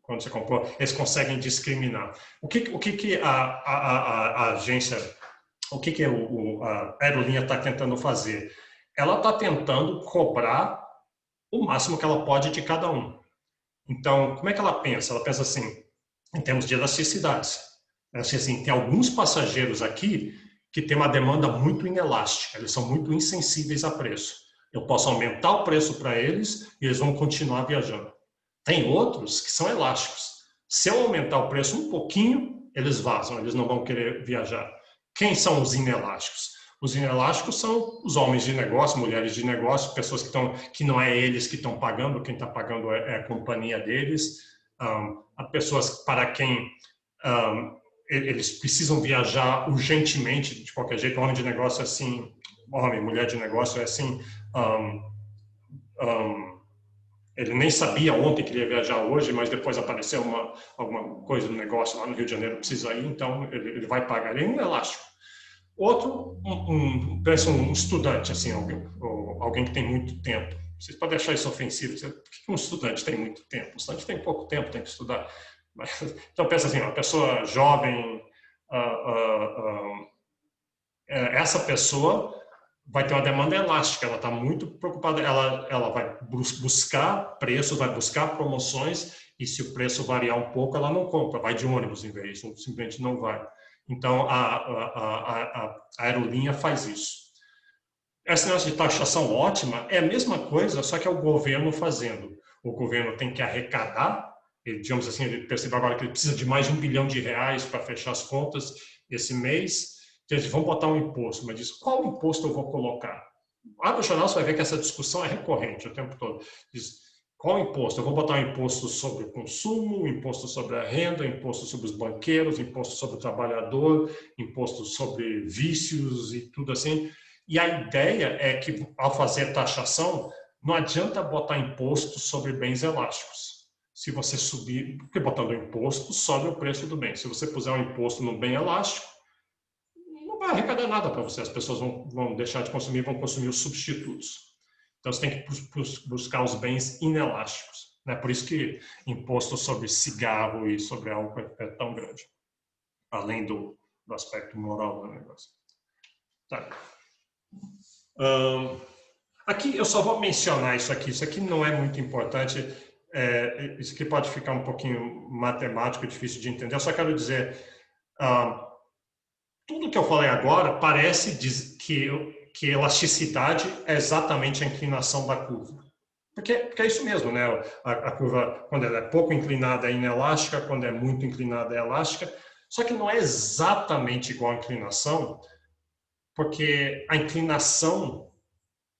quando você comprou, eles conseguem discriminar. O que a agência, a aerolinha está tentando fazer? Ela está tentando cobrar o máximo que ela pode de cada um. Então, como é que ela pensa? Ela pensa assim, em termos de elasticidades. Ela diz assim, tem alguns passageiros aqui que têm uma demanda muito inelástica, eles são muito insensíveis a preço. Eu posso aumentar o preço para eles e eles vão continuar viajando. Tem outros que são elásticos. Se eu aumentar o preço um pouquinho, eles vazam, eles não vão querer viajar. Quem são os inelásticos? Os inelásticos são os homens de negócio, mulheres de negócio, pessoas que não é eles que estão pagando, quem está pagando é a companhia deles. Pessoas para quem eles precisam viajar urgentemente, de qualquer jeito. Homem de negócio é assim, homem, mulher de negócio é assim. Ele nem sabia ontem que ele ia viajar hoje, mas depois apareceu alguma coisa no negócio lá no Rio de Janeiro, precisa ir, então ele vai pagar. Ele é um elástico. Outro, parece um estudante, assim, alguém que tem muito tempo. Vocês podem achar isso ofensivo. Por que um estudante tem muito tempo? O estudante tem pouco tempo, tem que estudar. Então, pensa assim, uma pessoa jovem, essa pessoa vai ter uma demanda elástica, ela está muito preocupada, ela vai buscar preço, vai buscar promoções, e se o preço variar um pouco, ela não compra, vai de ônibus em vez, simplesmente não vai. Então, a aerolinha faz isso. Essa negócio de taxação ótima é a mesma coisa, só que é o governo fazendo. O governo tem que arrecadar, ele, digamos assim, ele percebe agora que ele precisa de mais de R$1 bilhão para fechar as contas esse mês. Então, eles vão botar um imposto, mas diz, qual imposto eu vou colocar? Abre o jornal, você vai ver que essa discussão é recorrente o tempo todo. Diz, qual imposto? Eu vou botar um imposto sobre o consumo, um imposto sobre a renda, um imposto sobre os banqueiros, um imposto sobre o trabalhador, imposto sobre vícios e tudo assim. E a ideia é que, ao fazer taxação, não adianta botar imposto sobre bens elásticos. Se você subir, porque botando imposto, sobe o preço do bem. Se você puser um imposto no bem elástico, não vai arrecadar nada para você. As pessoas vão deixar de consumir, vão consumir os substitutos. Então, você tem que buscar os bens inelásticos. Né? Por isso que imposto sobre cigarro e sobre álcool é tão grande. Além do aspecto moral do negócio. Tá. Aqui eu só vou mencionar isso aqui não é muito importante, isso aqui pode ficar um pouquinho matemático, difícil de entender, eu só quero dizer, tudo que eu falei agora parece que elasticidade é exatamente a inclinação da curva. Porque é isso mesmo, né? A curva, quando ela é pouco inclinada, é inelástica, quando é muito inclinada, é elástica, só que não é exatamente igual à inclinação, porque a inclinação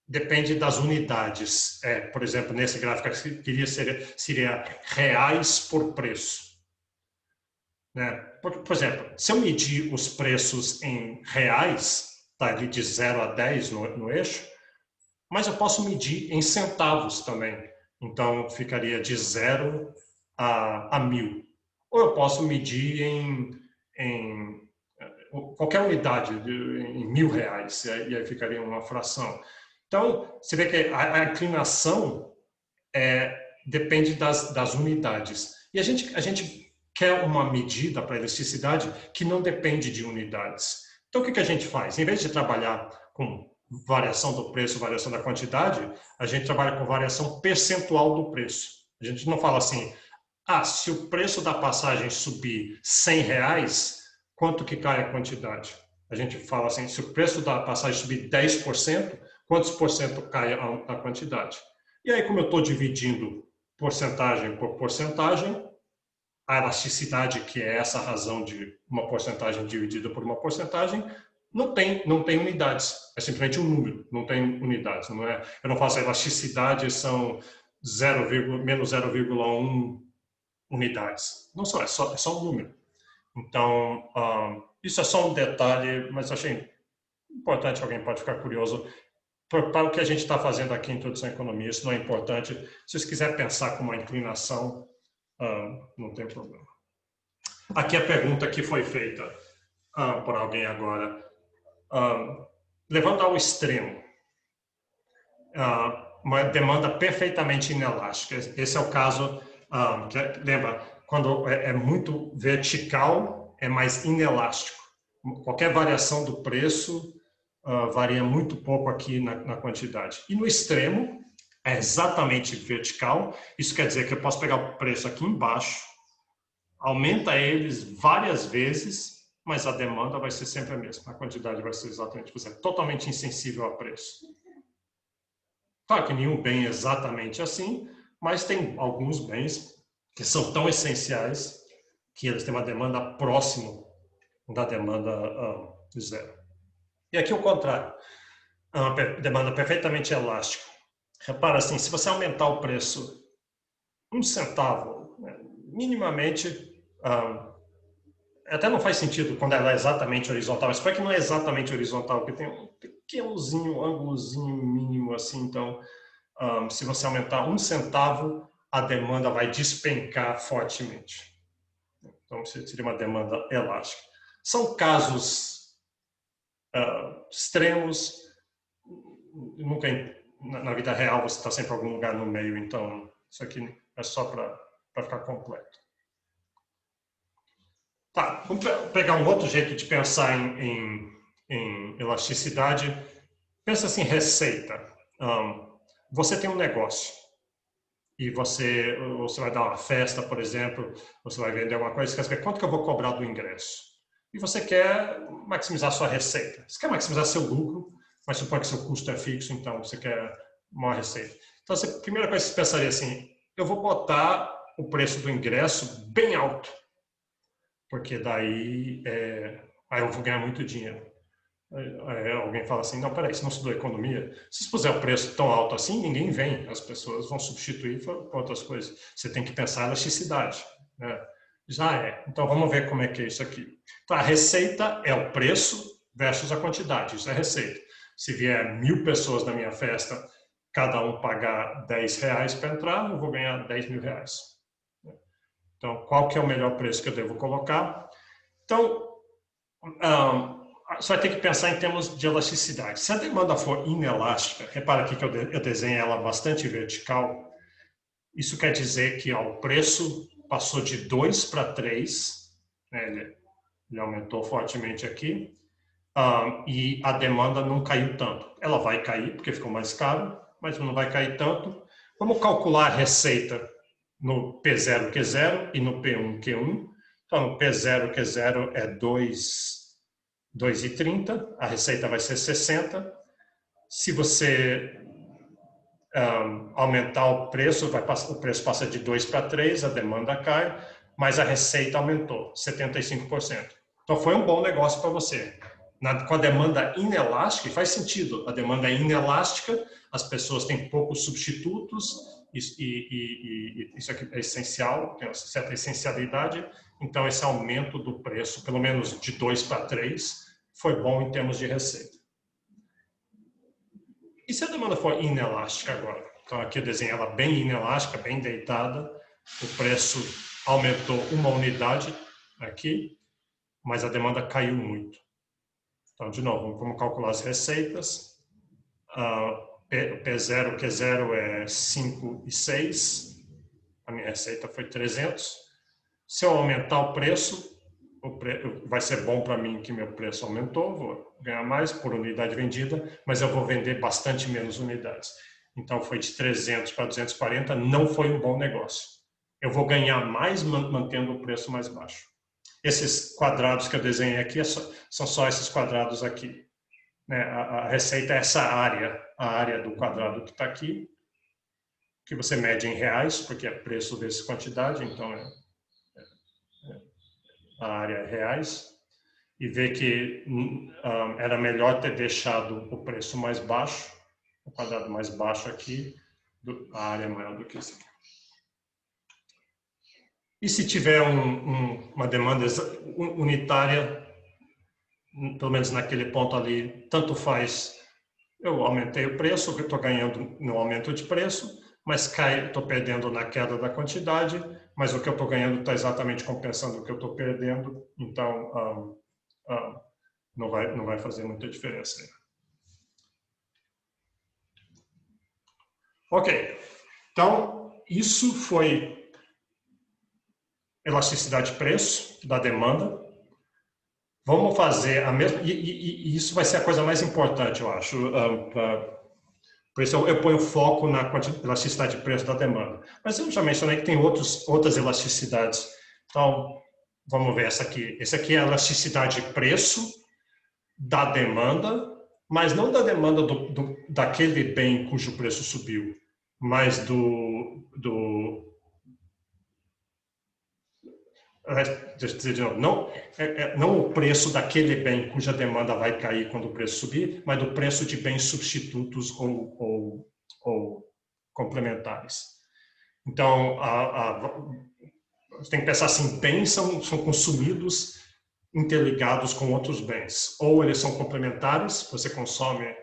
depende das unidades. Por exemplo, nesse gráfico aqui seria reais por preço. Né? Por exemplo, se eu medir os preços em reais, está ali de 0 a 10 no eixo, mas eu posso medir em centavos também. Então, ficaria de 0 a 1.000. Ou eu posso medir em qualquer unidade, em R$1.000, e aí ficaria uma fração. Então, você vê que a inclinação depende das unidades. E a gente quer uma medida para a elasticidade que não depende de unidades. Então, o que a gente faz? Em vez de trabalhar com variação do preço, variação da quantidade, a gente trabalha com variação percentual do preço. A gente não fala assim, se o preço da passagem subir R$100, quanto que cai a quantidade? A gente fala assim, se o preço da passagem subir 10%, quantos por cento cai a quantidade? E aí, como eu estou dividindo porcentagem por porcentagem, a elasticidade, que é essa razão de uma porcentagem dividida por uma porcentagem, não tem unidades. É simplesmente um número, não tem unidades. Não é, eu não faço a elasticidade, são menos 0,1 unidades. Não só, é só um número. Então, isso é só um detalhe, mas achei importante, alguém pode ficar curioso. Para o que a gente está fazendo aqui em Introdução à Economia, isso não é importante. Se vocês quiserem pensar com uma inclinação, não tem problema. Aqui a pergunta que foi feita por alguém agora. Levando ao extremo, uma demanda perfeitamente inelástica. Esse é o caso, lembra, quando é muito vertical, é mais inelástico. Qualquer variação do preço varia muito pouco aqui na quantidade. E no extremo, é exatamente vertical. Isso quer dizer que eu posso pegar o preço aqui embaixo, aumenta eles várias vezes, mas a demanda vai ser sempre a mesma. A quantidade vai ser exatamente, você é totalmente insensível a preço. Claro que nenhum bem é exatamente assim, mas tem alguns bens que são tão essenciais que eles têm uma demanda próxima da demanda zero. E aqui o contrário, uma demanda perfeitamente elástica. Repara assim, se você aumentar o preço 1 centavo, minimamente, até não faz sentido quando ela é exatamente horizontal. Isso que não é exatamente horizontal, porque tem um pequenozinho, ângulozinho mínimo assim. Então, se você aumentar 1 centavo, a demanda vai despencar fortemente. Então, seria uma demanda elástica. São casos extremos, na vida real você está sempre em algum lugar no meio, então isso aqui é só para ficar completo. Tá, vamos pegar um outro jeito de pensar em elasticidade. Pensa assim, receita. Você tem um negócio e você vai dar uma festa, por exemplo, você vai vender alguma coisa, você quer saber quanto que eu vou cobrar do ingresso. E você quer maximizar sua receita. Você quer maximizar seu lucro, mas supõe que seu custo é fixo, então você quer maior receita. Então, a primeira coisa que você pensaria assim, eu vou botar o preço do ingresso bem alto, porque daí aí eu vou ganhar muito dinheiro. Aí alguém fala assim, não, peraí, você não estudou economia? Se puser o preço tão alto assim, ninguém vem, as pessoas vão substituir por outras coisas. Você tem que pensar em elasticidade, né? Já é. Então, vamos ver como é que é isso aqui. Então, a receita é o preço versus a quantidade, isso é receita. Se vier 1000 pessoas na minha festa, cada um pagar R$10 para entrar, eu vou ganhar R$10.000. Então, qual que é o melhor preço que eu devo colocar? Então, você vai ter que pensar em termos de elasticidade. Se a demanda for inelástica, repara aqui que eu desenho ela bastante vertical, isso quer dizer que o preço passou de 2 para 3, né, ele aumentou fortemente aqui, e a demanda não caiu tanto. Ela vai cair, porque ficou mais caro, mas não vai cair tanto. Vamos calcular a receita no P0Q0 e no P1Q1. Então, no P0Q0 é 2,30, a receita vai ser 60. Se você aumentar o preço, o preço passa de 2 para 3, a demanda cai, mas a receita aumentou 75%. Então, foi um bom negócio para você. Com a demanda inelástica, faz sentido, a demanda é inelástica, as pessoas têm poucos substitutos, e isso aqui é essencial, tem uma certa essencialidade, então esse aumento do preço, pelo menos de 2 para 3, foi bom em termos de receita. E se a demanda for inelástica agora? Então aqui eu desenho ela bem inelástica, bem deitada, o preço aumentou 1 unidade aqui, mas a demanda caiu muito. Então, de novo, vamos calcular as receitas. P0, Q0 é 5 e 6. A minha receita foi 300. Se eu aumentar o preço, vai ser bom para mim que meu preço aumentou, vou ganhar mais por unidade vendida, mas eu vou vender bastante menos unidades. Então, foi de 300 para 240, não foi um bom negócio. Eu vou ganhar mais mantendo o preço mais baixo. Esses quadrados que eu desenhei aqui são só esses quadrados aqui. A receita é essa área, a área do quadrado que está aqui, que você mede em reais, porque é preço vezes quantidade, então a área é reais, e vê que era melhor ter deixado o preço mais baixo, o quadrado mais baixo aqui, a área maior do que esse aqui. E se tiver uma demanda unitária, pelo menos naquele ponto ali, tanto faz, eu aumentei o preço, eu estou ganhando no aumento de preço, mas estou perdendo na queda da quantidade, mas o que eu estou ganhando está exatamente compensando o que eu estou perdendo, então não vai fazer muita diferença. Ok, então isso foi elasticidade de preço da demanda. Vamos fazer a mesma, e isso vai ser a coisa mais importante, eu acho, por isso eu ponho foco na elasticidade de preço da demanda. Mas eu já mencionei que tem outras elasticidades. Então, vamos ver essa aqui. Essa aqui é a elasticidade de preço da demanda, mas não da demanda daquele bem cujo preço subiu, mas deixa eu dizer de novo, não o preço daquele bem cuja demanda vai cair quando o preço subir, mas do preço de bens substitutos ou complementares. Então, você tem que pensar assim, bens são consumidos interligados com outros bens. Ou eles são complementares, você consome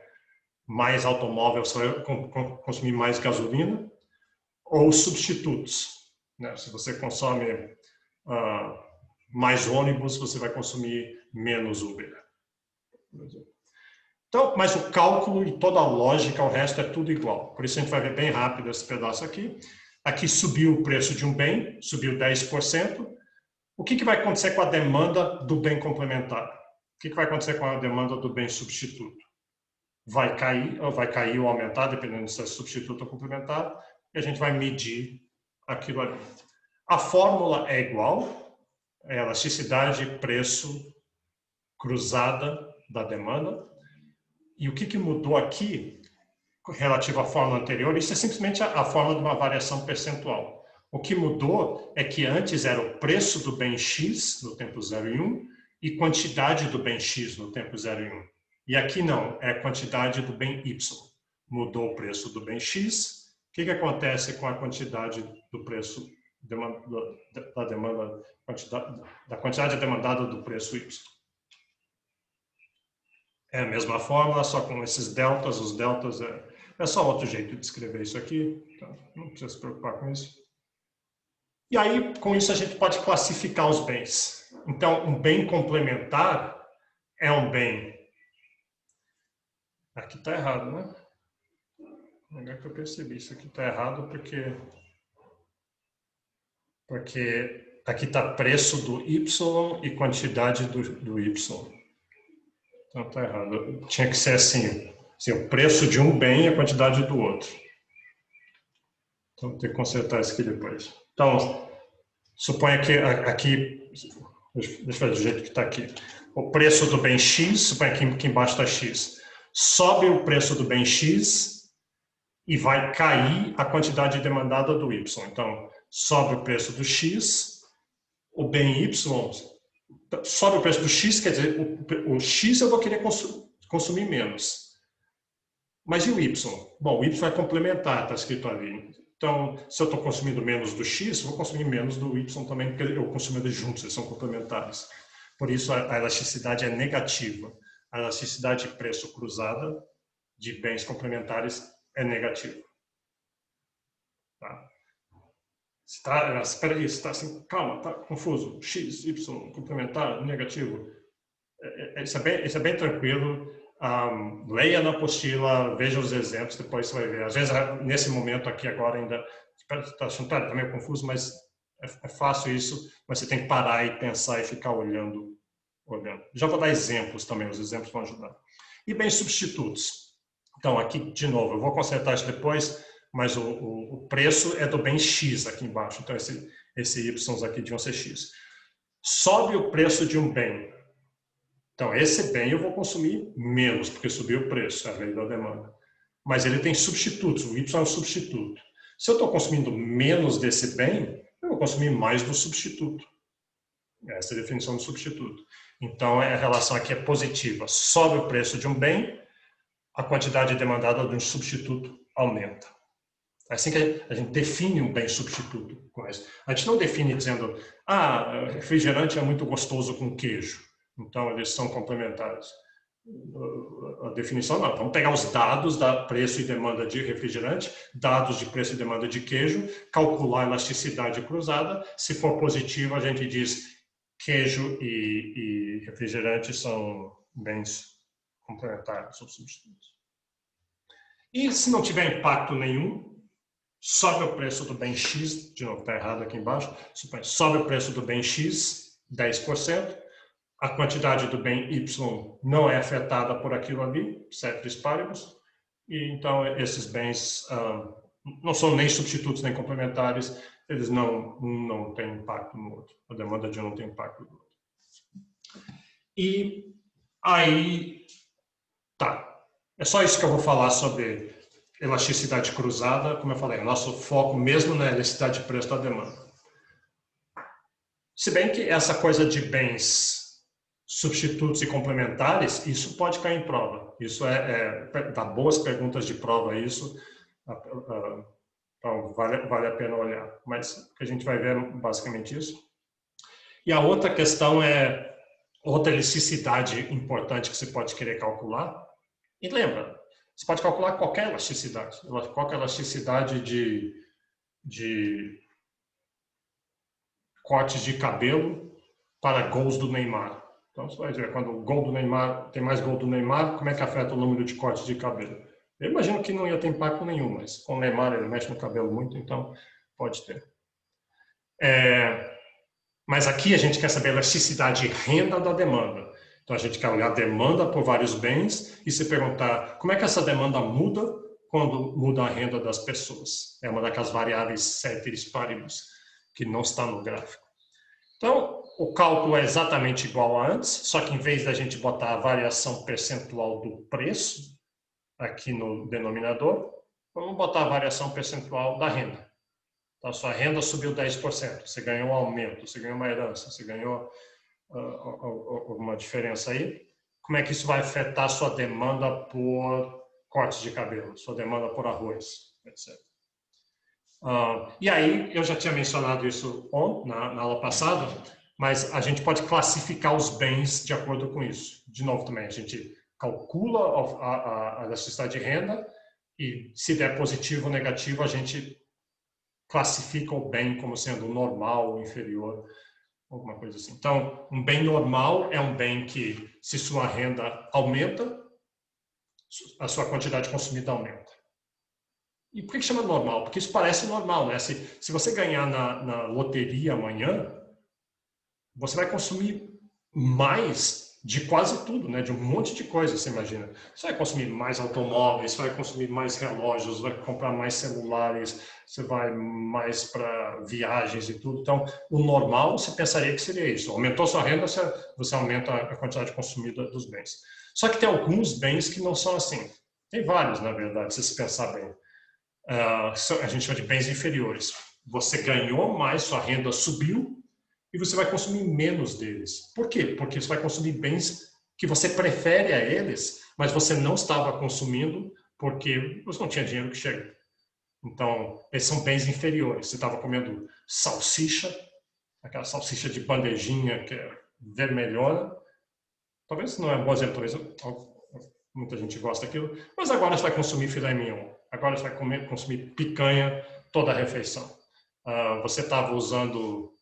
mais automóvel, você vai consumir mais gasolina, ou substitutos, né? Se você consome mais ônibus, você vai consumir menos Uber. Então, mas o cálculo e toda a lógica, o resto é tudo igual. Por isso a gente vai ver bem rápido esse pedaço aqui. Aqui subiu o preço de um bem, subiu 10%. O que vai acontecer com a demanda do bem complementar? O que vai acontecer com a demanda do bem substituto? Vai cair ou aumentar, dependendo se é substituto ou complementar, e a gente vai medir aquilo ali. A fórmula é igual, é elasticidade, preço, cruzada da demanda. E o que mudou aqui, relativo à fórmula anterior, isso é simplesmente a fórmula de uma variação percentual. O que mudou é que antes era o preço do bem X no tempo 0 e 1 e quantidade do bem X no tempo 0 e 1. E aqui não, é a quantidade do bem Y. Mudou o preço do bem X. O que acontece com a quantidade do preço da quantidade demandada do preço Y? É a mesma fórmula, só com esses deltas. Os deltas é só outro jeito de escrever isso aqui. Então, não precisa se preocupar com isso. E aí, com isso, a gente pode classificar os bens. Então, um bem complementar é um bem... Aqui está errado, né? Agora que eu percebi, isso aqui está errado porque aqui está preço do Y e quantidade do Y. Então está errado. Tinha que ser assim, o preço de um bem e a quantidade do outro. Então vou ter que consertar isso aqui depois. Então, suponha que aqui, deixa eu fazer do jeito que está aqui. O preço do bem X, suponha que aqui embaixo está X. Sobe o preço do bem X e vai cair a quantidade demandada do Y. Então, sobe o preço do X, o bem Y, sobe o preço do X, quer dizer, o X eu vou querer consumir menos. Mas e o Y? Bom, o Y vai complementar, está escrito ali. Então, se eu estou consumindo menos do X, vou consumir menos do Y também, porque eu consumo eles juntos, eles são complementares. Por isso, a elasticidade é negativa. A elasticidade de preço cruzada de bens complementares é negativa. Tá? Espera aí, está assim, calma, está confuso. X, Y, complementar, negativo. Isso é bem tranquilo. Leia na apostila, veja os exemplos, depois você vai ver. Às vezes, nesse momento aqui agora ainda, está achando, tá meio confuso, mas é fácil isso, mas você tem que parar e pensar e ficar olhando. Já vou dar exemplos também, os exemplos vão ajudar. E bens substitutos. Então, aqui, de novo, eu vou consertar isso depois, mas o preço é do bem X aqui embaixo. Então, esse Y aqui deviam ser X. Sobe o preço de um bem. Então, esse bem eu vou consumir menos, porque subiu o preço, é a lei da demanda. Mas ele tem substitutos, o Y é um substituto. Se eu estou consumindo menos desse bem, eu vou consumir mais do substituto. Essa é a definição do substituto. Então, a relação aqui é positiva. Sobe o preço de um bem, a quantidade demandada de um substituto aumenta. É assim que a gente define um bem substituto. A gente não define dizendo, refrigerante é muito gostoso com queijo. Então, eles são complementares. A definição não. Vamos pegar os dados da preço e demanda de refrigerante, dados de preço e demanda de queijo, calcular a elasticidade cruzada. Se for positivo, a gente diz queijo e refrigerante são bens complementares ou substitutos. E se não tiver impacto nenhum, sobe o preço do bem X, de novo, está errado aqui embaixo, sobe o preço do bem X, 10%, a quantidade do bem Y não é afetada por aquilo ali, ceteris paribus, e então esses bens não são nem substitutos nem complementares, eles não têm impacto no outro, a demanda de um não tem impacto no outro. E aí, tá, é só isso que eu vou falar sobre elasticidade cruzada, como eu falei, o nosso foco mesmo na elasticidade de preço da demanda. Se bem que essa coisa de bens substitutos e complementares, isso pode cair em prova. Isso dá boas perguntas de prova, isso então vale a pena olhar. Mas o que a gente vai ver é basicamente isso. E a outra questão é outra elasticidade importante que você pode querer calcular. E lembra, você pode calcular qualquer elasticidade. Qualquer elasticidade de cortes de cabelo para gols do Neymar. Então, você vai ver, quando o gol do Neymar, tem mais gol do Neymar, como é que afeta o número de cortes de cabelo? Eu imagino que não ia ter impacto nenhum, mas com o Neymar ele mexe no cabelo muito, então pode ter. Mas aqui a gente quer saber a elasticidade e renda da demanda. Então a gente quer olhar a demanda por vários bens e se perguntar como é que essa demanda muda quando muda a renda das pessoas. É uma daquelas variáveis ceteris paribus que não está no gráfico. Então, o cálculo é exatamente igual a antes, só que em vez da gente botar a variação percentual do preço aqui no denominador, vamos botar a variação percentual da renda. Então, a sua renda subiu 10%, você ganhou um aumento, você ganhou uma herança, você ganhou alguma diferença aí. Como é que isso vai afetar a sua demanda por cortes de cabelo, sua demanda por arroz, etc. E aí, eu já tinha mencionado isso na aula passada, mas a gente pode classificar os bens de acordo com isso. De novo, também, a gente calcula a elasticidade de renda e, se der positivo ou negativo, a gente classifica o bem como sendo normal ou inferior, alguma coisa assim. Então, um bem normal é um bem que, se sua renda aumenta, a sua quantidade consumida aumenta. E por que chama normal? Porque isso parece normal, né? Se você ganhar na loteria amanhã, você vai consumir mais de quase tudo, né? De um monte de coisa, você imagina. Você vai consumir mais automóveis, você vai consumir mais relógios, vai comprar mais celulares, você vai mais para viagens e tudo. Então, o normal, você pensaria que seria isso. Aumentou sua renda, você aumenta a quantidade consumida dos bens. Só que tem alguns bens que não são assim. Tem vários, na verdade, se você pensar bem. A gente chama de bens inferiores. Você ganhou mais, sua renda subiu e você vai consumir menos deles. Por quê? Porque você vai consumir bens que você prefere a eles, mas você não estava consumindo porque você não tinha dinheiro que chega. Então, esses são bens inferiores. Você estava comendo salsicha, aquela salsicha de bandejinha que é vermelhona. Talvez não é um bom exemplo, talvez muita gente gosta daquilo, mas agora você vai consumir filé mignon. Agora você vai consumir picanha toda a refeição. Você estava usando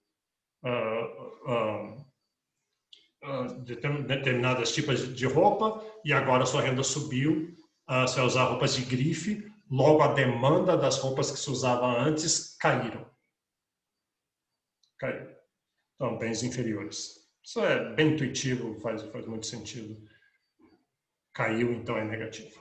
determinados tipos de roupa e agora a sua renda subiu, você vai usar roupas de grife, logo a demanda das roupas que se usava antes caíram. Então, bens inferiores. Isso é bem intuitivo, faz muito sentido. Caiu, então é negativo.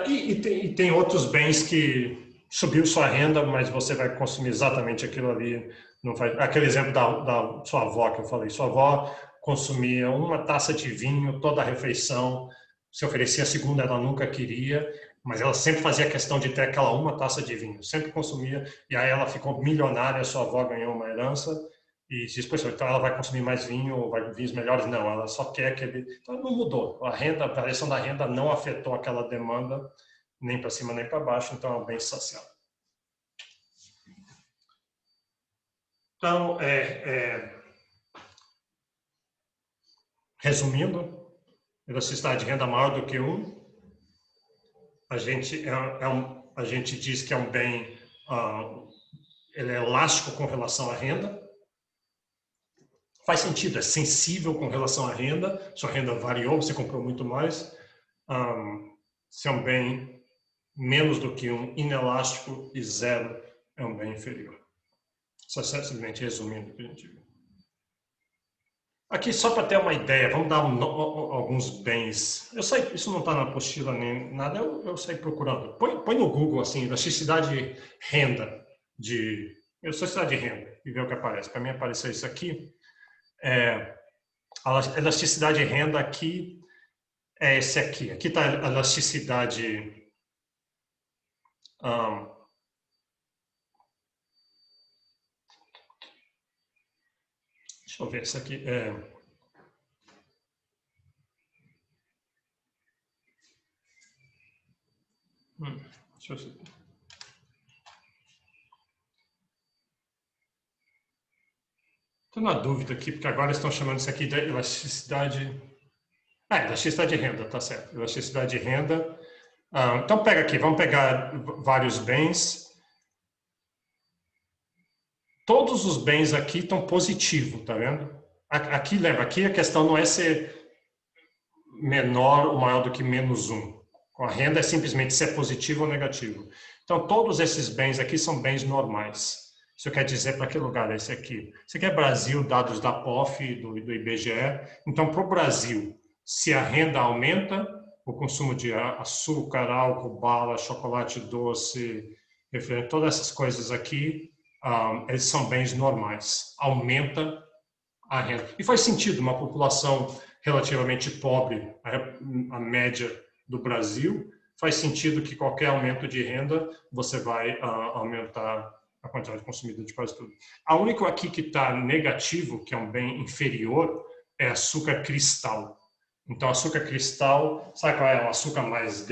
E tem outros bens que subiu sua renda, mas você vai consumir exatamente aquilo ali. Não faz, aquele exemplo da sua avó que eu falei. Sua avó consumia uma taça de vinho toda a refeição. Se oferecia a segunda, ela nunca queria, mas ela sempre fazia questão de ter aquela uma taça de vinho. Sempre consumia, e aí ela ficou milionária, sua avó ganhou uma herança, e depois, então ela vai consumir mais vinho, vai vinhos melhores? Não, ela só quer aquele. Então não mudou. A variação da renda não afetou aquela demanda, nem para cima nem para baixo, então é um bem saciado. Então, resumindo, elasticidade de renda maior do que 1, a gente diz que é um bem, ele é elástico com relação à renda. Faz sentido, é sensível com relação à renda, sua renda variou, você comprou muito mais. Se é um bem menos do que 1, inelástico, e 0 é um bem inferior. Só simplesmente resumindo o que a gente viu. Aqui, só para ter uma ideia, vamos dar alguns bens. Eu sei, isso não está na apostila nem nada, eu saí procurando. Põe no Google, assim, elasticidade renda, elasticidade de renda, e vê o que aparece. Para mim apareceu isso aqui. A elasticidade de renda aqui é esse aqui. Aqui está a elasticidade deixa eu ver isso aqui. Deixa eu ver. Estou na dúvida aqui, porque agora estão chamando isso aqui de elasticidade. Elasticidade de renda, tá certo. Elasticidade de renda. Então pega aqui, vamos pegar vários bens. Todos os bens aqui estão positivos, tá vendo? aqui, lembra, aqui a questão não é ser menor ou maior do que -1. Com a renda é simplesmente se é positivo ou negativo. Então, todos esses bens aqui são bens normais. Isso quer dizer para que lugar é esse aqui? Esse aqui é Brasil, dados da POF, do IBGE. Então, para o Brasil, se a renda aumenta, o consumo de açúcar, álcool, bala, chocolate doce, refrigerante, todas essas coisas aqui, eles são bens normais. Aumenta a renda. E faz sentido, uma população relativamente pobre, a média do Brasil, faz sentido que qualquer aumento de renda, você vai aumentar a quantidade consumida de quase tudo. A única aqui que está negativo, que é um bem inferior, é açúcar cristal. Então, açúcar cristal, sabe qual é? O açúcar mais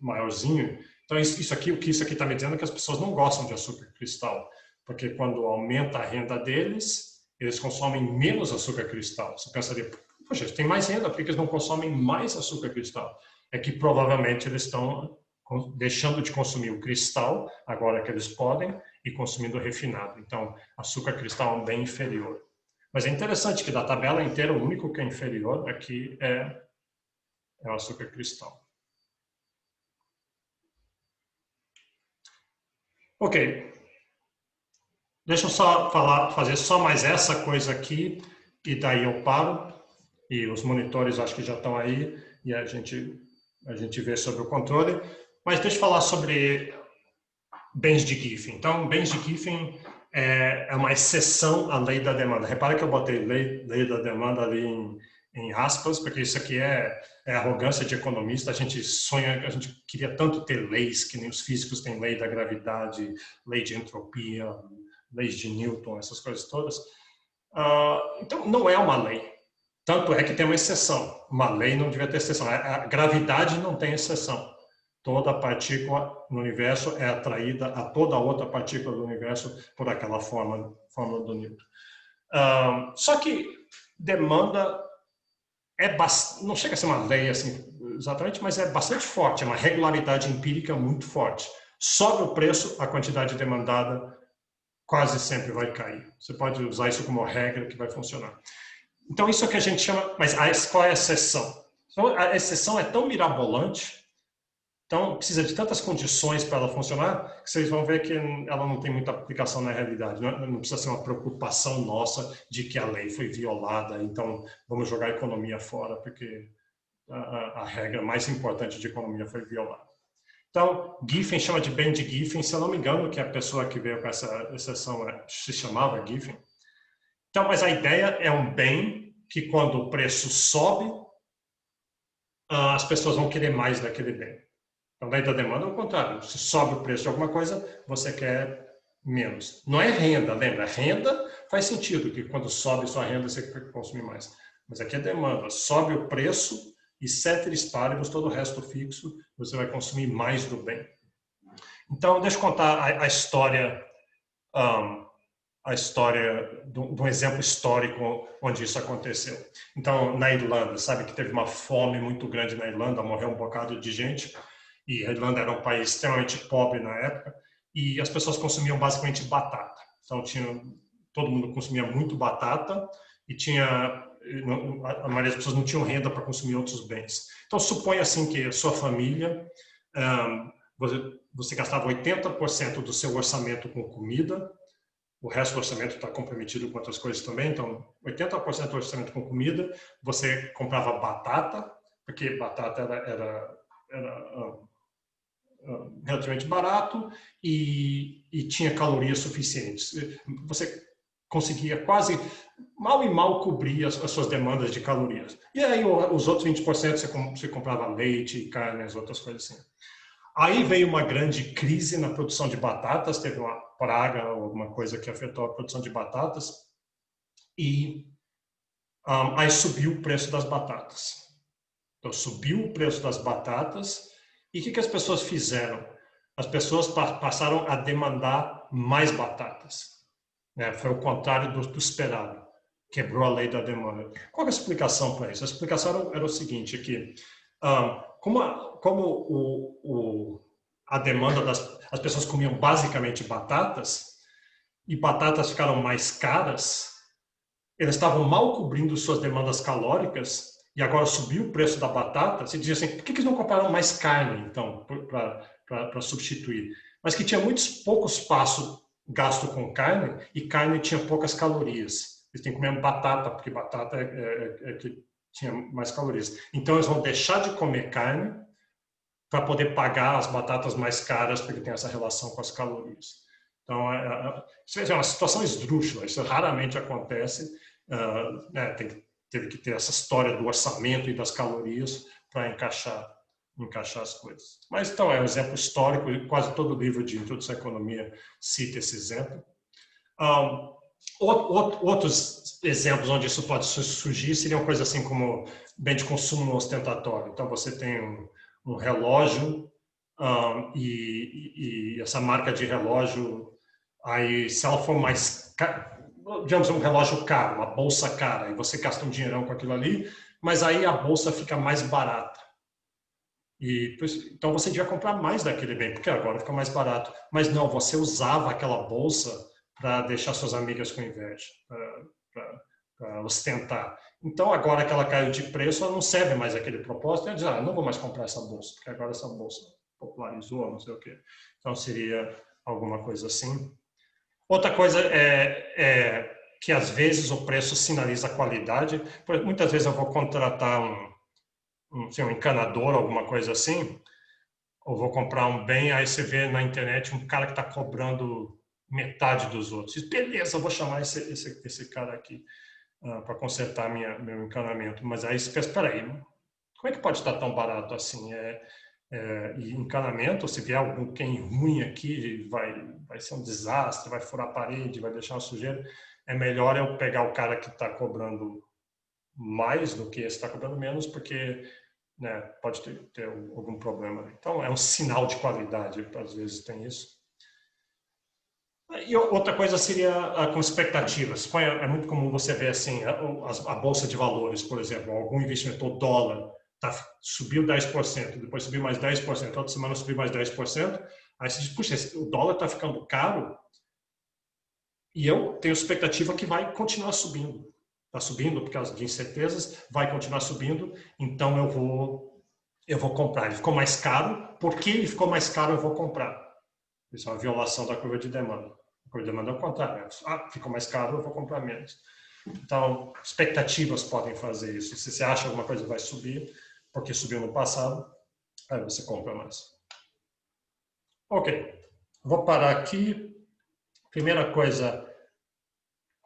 maiorzinho. Então, isso aqui, o que isso aqui está me dizendo é que as pessoas não gostam de açúcar cristal, porque quando aumenta a renda deles, eles consomem menos açúcar cristal. Você pensaria, poxa, eles têm mais renda, por que eles não consomem mais açúcar cristal? É que provavelmente eles estão deixando de consumir o cristal, agora que eles podem, e consumindo o refinado. Então, açúcar cristal é um bem inferior. Mas é interessante que da tabela inteira, o único que é inferior aqui é o açúcar cristal. Ok. Deixa eu só fazer só mais essa coisa aqui, e daí eu paro, e os monitores acho que já estão aí, e a gente vê sobre o controle. Mas deixa eu falar sobre bens de Giffen. Então, bens de Giffen é uma exceção à lei da demanda. Repara que eu botei lei da demanda ali em aspas, porque isso aqui é arrogância de economista. A gente sonha, a gente queria tanto ter leis, que nem os físicos têm lei da gravidade, lei de entropia, leis de Newton, essas coisas todas. Então, não é uma lei. Tanto é que tem uma exceção. Uma lei não devia ter exceção. A gravidade não tem exceção. Toda partícula no universo é atraída a toda outra partícula do universo por aquela fórmula do Newton. Só que demanda não chega a ser uma lei assim exatamente, mas é bastante forte, é uma regularidade empírica muito forte. Sobe o preço, a quantidade demandada quase sempre vai cair. Você pode usar isso como regra que vai funcionar. Então, isso é o que a gente chama... Mas qual é a exceção? Então, a exceção é tão mirabolante, então precisa de tantas condições para ela funcionar, que vocês vão ver que ela não tem muita aplicação na realidade. Não precisa ser uma preocupação nossa de que a lei foi violada, então vamos jogar a economia fora, porque a regra mais importante de economia foi violada. Então, Giffen chama de bem de Giffen, se eu não me engano, que a pessoa que veio com essa exceção se chamava Giffen. Então, mas a ideia é um bem que quando o preço sobe, as pessoas vão querer mais daquele bem. Então, lei da demanda é o contrário. Se sobe o preço de alguma coisa, você quer menos. Não é renda, lembra? Renda faz sentido, que quando sobe sua renda, você quer consumir mais. Mas aqui é demanda. Sobe o preço e ceteris paribus, todo o resto fixo, você vai consumir mais do bem. Então, deixa eu contar a história de um exemplo histórico onde isso aconteceu. Então, na Irlanda, sabe que teve uma fome muito grande na Irlanda, morreu um bocado de gente, e a Irlanda era um país extremamente pobre na época, e as pessoas consumiam basicamente batata. Então, todo mundo consumia muito batata, e a maioria das pessoas não tinham renda para consumir outros bens. Então, suponha assim que a sua família, você gastava 80% do seu orçamento com comida, o resto do orçamento está comprometido com outras coisas também, então 80% do orçamento com comida, você comprava batata, porque batata era relativamente barato e tinha calorias suficientes. Você conseguia quase mal e mal cobrir as suas demandas de calorias. E aí os outros 20% você comprava leite, carne, as outras coisas assim. Aí veio uma grande crise na produção de batatas, teve uma praga ou alguma coisa que afetou a produção de batatas e aí subiu o preço das batatas. Então subiu o preço das batatas e o que as pessoas fizeram? As pessoas passaram a demandar mais batatas. Foi o contrário do esperado. Quebrou a lei da demanda. Qual é a explicação para isso? A explicação era o seguinte, que como a demanda as pessoas comiam basicamente batatas, e batatas ficaram mais caras, eles estavam mal cobrindo suas demandas calóricas e agora subiu o preço da batata, você dizia assim, por que eles não compraram mais carne, então, para substituir? Mas que tinha pouco espaço gasto com carne e carne tinha poucas calorias. Eles têm que comer batata, porque batata é que tinha mais calorias. Então, eles vão deixar de comer carne para poder pagar as batatas mais caras, porque tem essa relação com as calorias. Então, isso é uma situação esdrúxula, isso raramente acontece. Teve que ter essa história do orçamento e das calorias para encaixar as coisas. Mas, então, é um exemplo histórico, e quase todo livro de introdução à economia cita esse exemplo. Outros exemplos onde isso pode surgir seriam coisas assim como bem de consumo ostentatório. Então, você tem um relógio e essa marca de relógio, aí se ela for mais, digamos, um relógio caro, uma bolsa cara, e você gasta um dinheirão com aquilo ali, mas aí a bolsa fica mais barata. Então você devia comprar mais daquele bem, porque agora fica mais barato. Mas não, você usava aquela bolsa para deixar suas amigas com inveja, para ostentar. Então, agora que ela caiu de preço, ela não serve mais aquele propósito. Ela diz, não vou mais comprar essa bolsa, porque agora essa bolsa popularizou, não sei o quê. Então, seria alguma coisa assim. Outra coisa é que, às vezes, o preço sinaliza a qualidade. Muitas vezes eu vou contratar um encanador, alguma coisa assim, ou vou comprar um bem, aí você vê na internet um cara que está cobrando metade dos outros. Diz, beleza, eu vou chamar esse cara aqui para consertar meu encanamento. Mas aí você pensa, espera aí, como é que pode estar tão barato assim? E encanamento, se vier alguém ruim aqui, vai ser um desastre, vai furar a parede, vai deixar uma sujeira. É melhor eu pegar o cara que está cobrando mais do que esse está cobrando menos, porque pode ter algum problema. Então, é um sinal de qualidade, às vezes tem isso. E outra coisa seria com expectativas. É muito comum você ver assim, a bolsa de valores, por exemplo, algum investimento, o dólar, subiu 10%, depois subiu mais 10%, outra semana subiu mais 10%, aí você diz, puxa, o dólar está ficando caro e eu tenho expectativa que vai continuar subindo. Está subindo por causa de incertezas, vai continuar subindo, então eu vou comprar. Ele ficou mais caro, porque ele ficou mais caro, eu vou comprar. Isso é uma violação da curva de demanda. A curva de demanda é o contrário. Ficou mais caro, eu vou comprar menos. Então, expectativas podem fazer isso. Se você acha que alguma coisa vai subir, porque subiu no passado, aí você compra mais. Ok, vou parar aqui. Primeira coisa,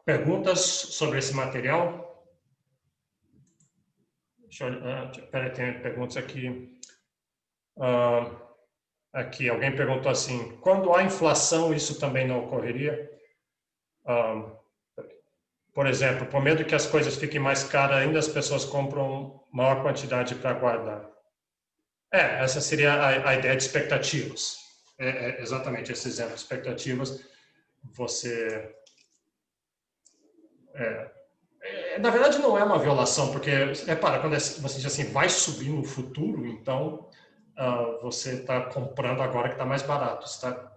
perguntas sobre esse material? Espera, tem perguntas aqui. Aqui, alguém perguntou assim, quando há inflação, isso também não ocorreria? Por exemplo, por medo que as coisas fiquem mais caras, ainda as pessoas compram maior quantidade para guardar. Essa seria a ideia de expectativas. Exatamente esse exemplo, expectativas. Você... na verdade, não é uma violação, porque, repara, quando você diz assim, vai subir no futuro, então você está comprando agora que está mais barato, você está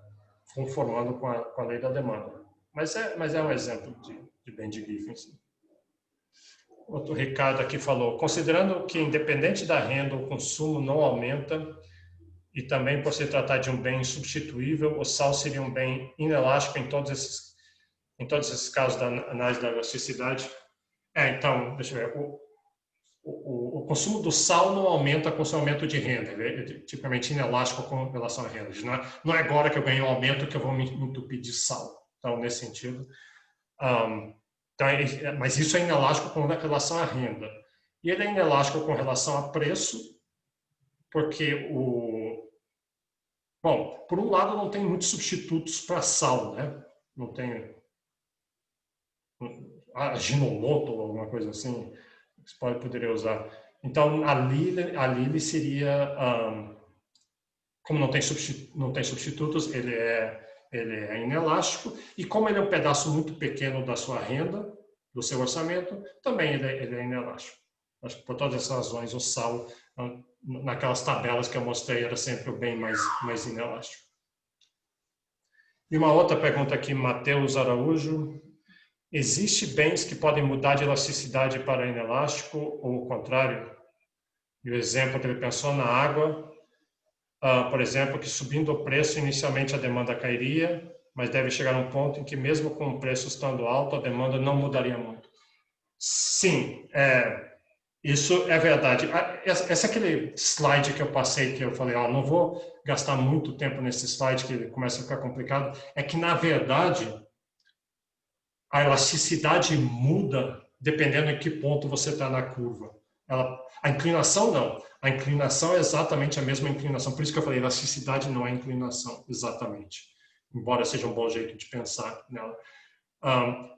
conformando com a lei da demanda. Mas é um exemplo de bem de Giffen. Sim. Outro Ricardo aqui falou, considerando que independente da renda, o consumo não aumenta e também por se tratar de um bem insubstituível, o sal seria um bem inelástico em todos esses casos da análise da elasticidade. Então, deixa eu ver, o consumo do sal não aumenta com o aumento de renda, ele é tipicamente inelástico com relação à renda. Não é agora que eu ganho um aumento que eu vou me entupir de sal. Então, nesse sentido, mas isso é inelástico com relação à renda. E ele é inelástico com relação a preço, porque bom, por um lado, não tem muitos substitutos para sal, né? Não tem Ajinomoto ou alguma coisa assim que você poderia usar. Então, ali ele seria, como não tem substitutos, ele é inelástico, e como ele é um pedaço muito pequeno da sua renda, do seu orçamento, também ele é inelástico. Acho que por todas essas razões, o sal, naquelas tabelas que eu mostrei, era sempre o bem mais inelástico. E uma outra pergunta aqui, Matheus Araújo. Existem bens que podem mudar de elasticidade para inelástico ou o contrário? E o exemplo que ele pensou na água, por exemplo, que subindo o preço, inicialmente a demanda cairia, mas deve chegar a um ponto em que mesmo com o preço estando alto, a demanda não mudaria muito. Sim, isso é verdade. Esse é aquele slide que eu passei, que eu falei, não vou gastar muito tempo nesse slide, que ele começa a ficar complicado. É que, na verdade, a elasticidade muda dependendo em que ponto você está na curva. A inclinação, não. A inclinação é exatamente a mesma inclinação. Por isso que eu falei, elasticidade não é inclinação, exatamente. Embora seja um bom jeito de pensar nela.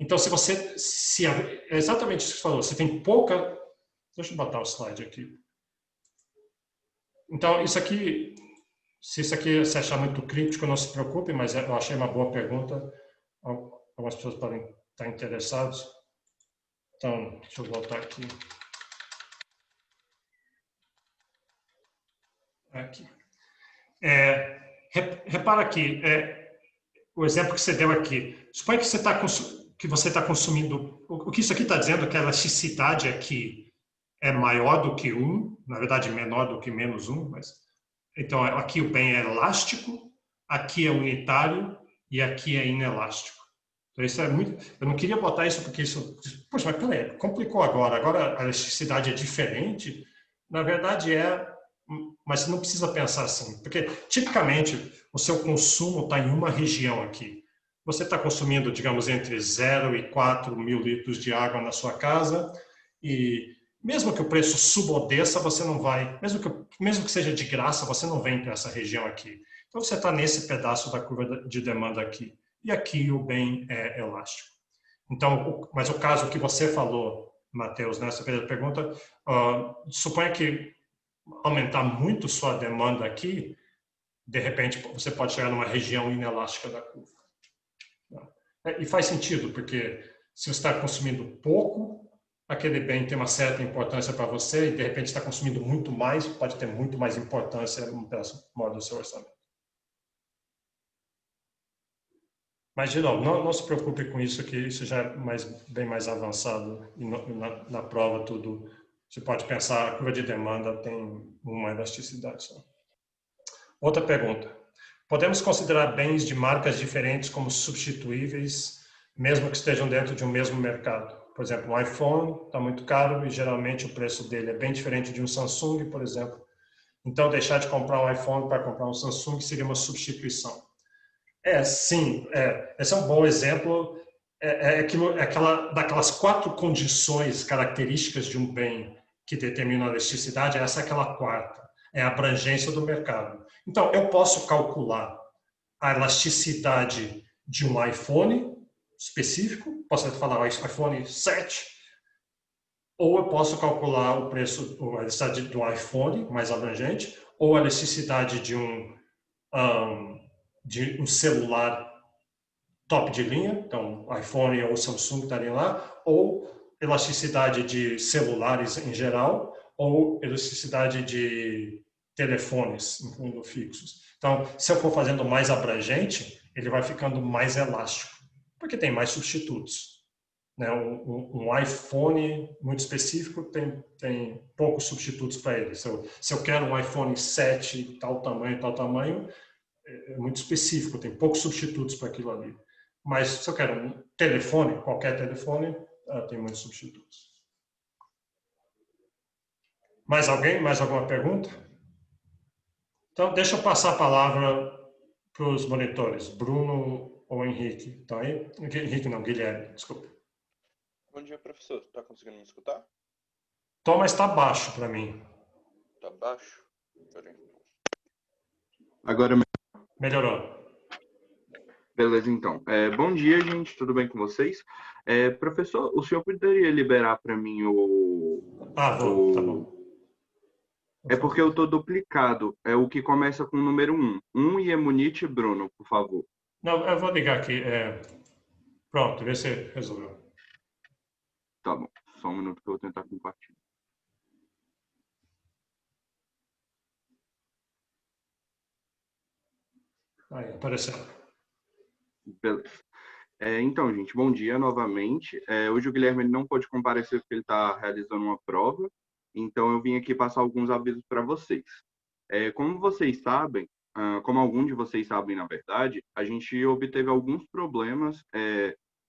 Então, é exatamente isso que você falou, você tem pouca. Deixa eu botar o slide aqui. Então, isso aqui, se isso aqui você achar muito críptico, não se preocupe, mas eu achei uma boa pergunta. Algumas pessoas podem estar interessadas. Então, deixa eu voltar aqui. Aqui. Repara aqui, o exemplo que você deu aqui. Suponha que você está consumindo. O que isso aqui está dizendo é que a elasticidade aqui é maior do que 1, na verdade menor do que menos 1, mas então aqui o bem é elástico, aqui é unitário e aqui é inelástico. Então isso é muito. Eu não queria botar isso porque isso. Poxa, mas peraí, complicou agora. Agora a elasticidade é diferente. Na verdade mas você não precisa pensar assim, porque tipicamente o seu consumo está em uma região aqui. Você está consumindo, digamos, entre 0 e 4 mil litros de água na sua casa e mesmo que o preço suba ou desça, você não vai, mesmo que seja de graça, você não vem para essa região aqui. Então você está nesse pedaço da curva de demanda aqui. E aqui o bem é elástico. Então, mas o caso que você falou, Matheus, nessa primeira pergunta, suponha que aumentar muito sua demanda aqui, de repente você pode chegar numa região inelástica da curva. E faz sentido, porque se você está consumindo pouco, aquele bem tem uma certa importância para você e de repente está consumindo muito mais, pode ter muito mais importância no pedaço maior do seu orçamento. Mas, de novo, não se preocupe com isso, que isso já é bem mais avançado e na prova tudo. Você pode pensar, a curva de demanda tem uma elasticidade só. Outra pergunta. Podemos considerar bens de marcas diferentes como substituíveis, mesmo que estejam dentro de um mesmo mercado? Por exemplo, um iPhone está muito caro e geralmente o preço dele é bem diferente de um Samsung, por exemplo. Então, deixar de comprar um iPhone para comprar um Samsung seria uma substituição. Sim. Esse é um bom exemplo. Daquelas 4 condições características de um bem que determinam a elasticidade, essa é aquela quarta. É a abrangência do mercado. Então, eu posso calcular a elasticidade de um iPhone específico, posso falar o iPhone 7, ou eu posso calcular o preço, a elasticidade do iPhone mais abrangente, ou a elasticidade de um celular top de linha, então iPhone ou Samsung estariam lá, ou elasticidade de celulares em geral, ou elasticidade de telefones, em fundo, fixos. Então, se eu for fazendo mais abrangente, ele vai ficando mais elástico, porque tem mais substitutos. Né? Um iPhone muito específico tem poucos substitutos para ele. Se eu quero um iPhone 7, tal tamanho, é muito específico, tem poucos substitutos para aquilo ali. Mas se eu quero um telefone, qualquer telefone, tem muitos substitutos. Mais alguém? Mais alguma pergunta? Então, deixa eu passar a palavra para os monitores. Bruno ou Henrique? Estão aí? Henrique não, Guilherme, desculpa.
Bom dia, professor. Tá conseguindo me escutar?
Tom, mas está baixo para mim.
Tá baixo? Peraí.
Agora
melhorou.
Beleza, então. Bom dia, gente. Tudo bem com vocês? Professor, o senhor poderia liberar para mim o...
Vou. Tá bom.
É porque eu estou duplicado. É o que começa com o número 1. 1 e Emunite Bruno, por favor.
Não, eu vou ligar aqui. Pronto, vê se resolveu.
Tá bom. Só um minuto que eu vou tentar compartilhar.
Aí, apareceu.
Beleza. Então, gente, bom dia novamente. Hoje o Guilherme ele não pôde comparecer porque ele está realizando uma prova, então eu vim aqui passar alguns avisos para vocês. Como vocês sabem, como alguns de vocês sabem, na verdade, a gente obteve alguns problemas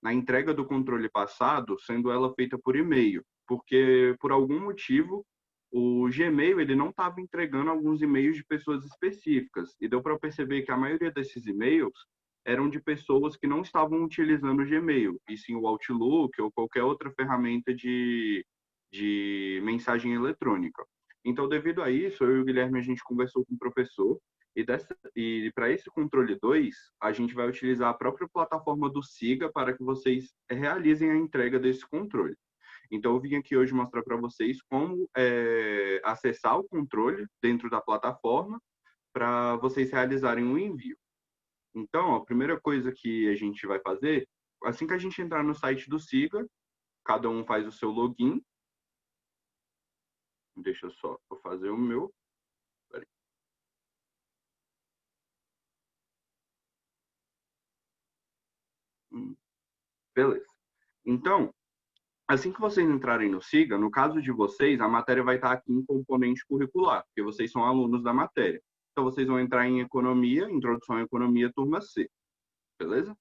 na entrega do controle passado, sendo ela feita por e-mail, porque por algum motivo o Gmail ele não estava entregando alguns e-mails de pessoas específicas, e deu para perceber que a maioria desses e-mails eram de pessoas que não estavam utilizando o Gmail, e sim o Outlook ou qualquer outra ferramenta de mensagem eletrônica. Então, devido a isso, eu e o Guilherme, a gente conversou com o professor, e para esse controle 2, a gente vai utilizar a própria plataforma do Siga para que vocês realizem a entrega desse controle. Então, eu vim aqui hoje mostrar para vocês como acessar o controle dentro da plataforma para vocês realizarem o envio. Então, a primeira coisa que a gente vai fazer, assim que a gente entrar no site do Siga, cada um faz o seu login. Deixa eu só fazer o meu. Peraí. Beleza. Então, assim que vocês entrarem no Siga, no caso de vocês, a matéria vai estar aqui em componente curricular, porque vocês são alunos da matéria. Então, vocês vão entrar em Economia, Introdução à Economia, turma C. Beleza?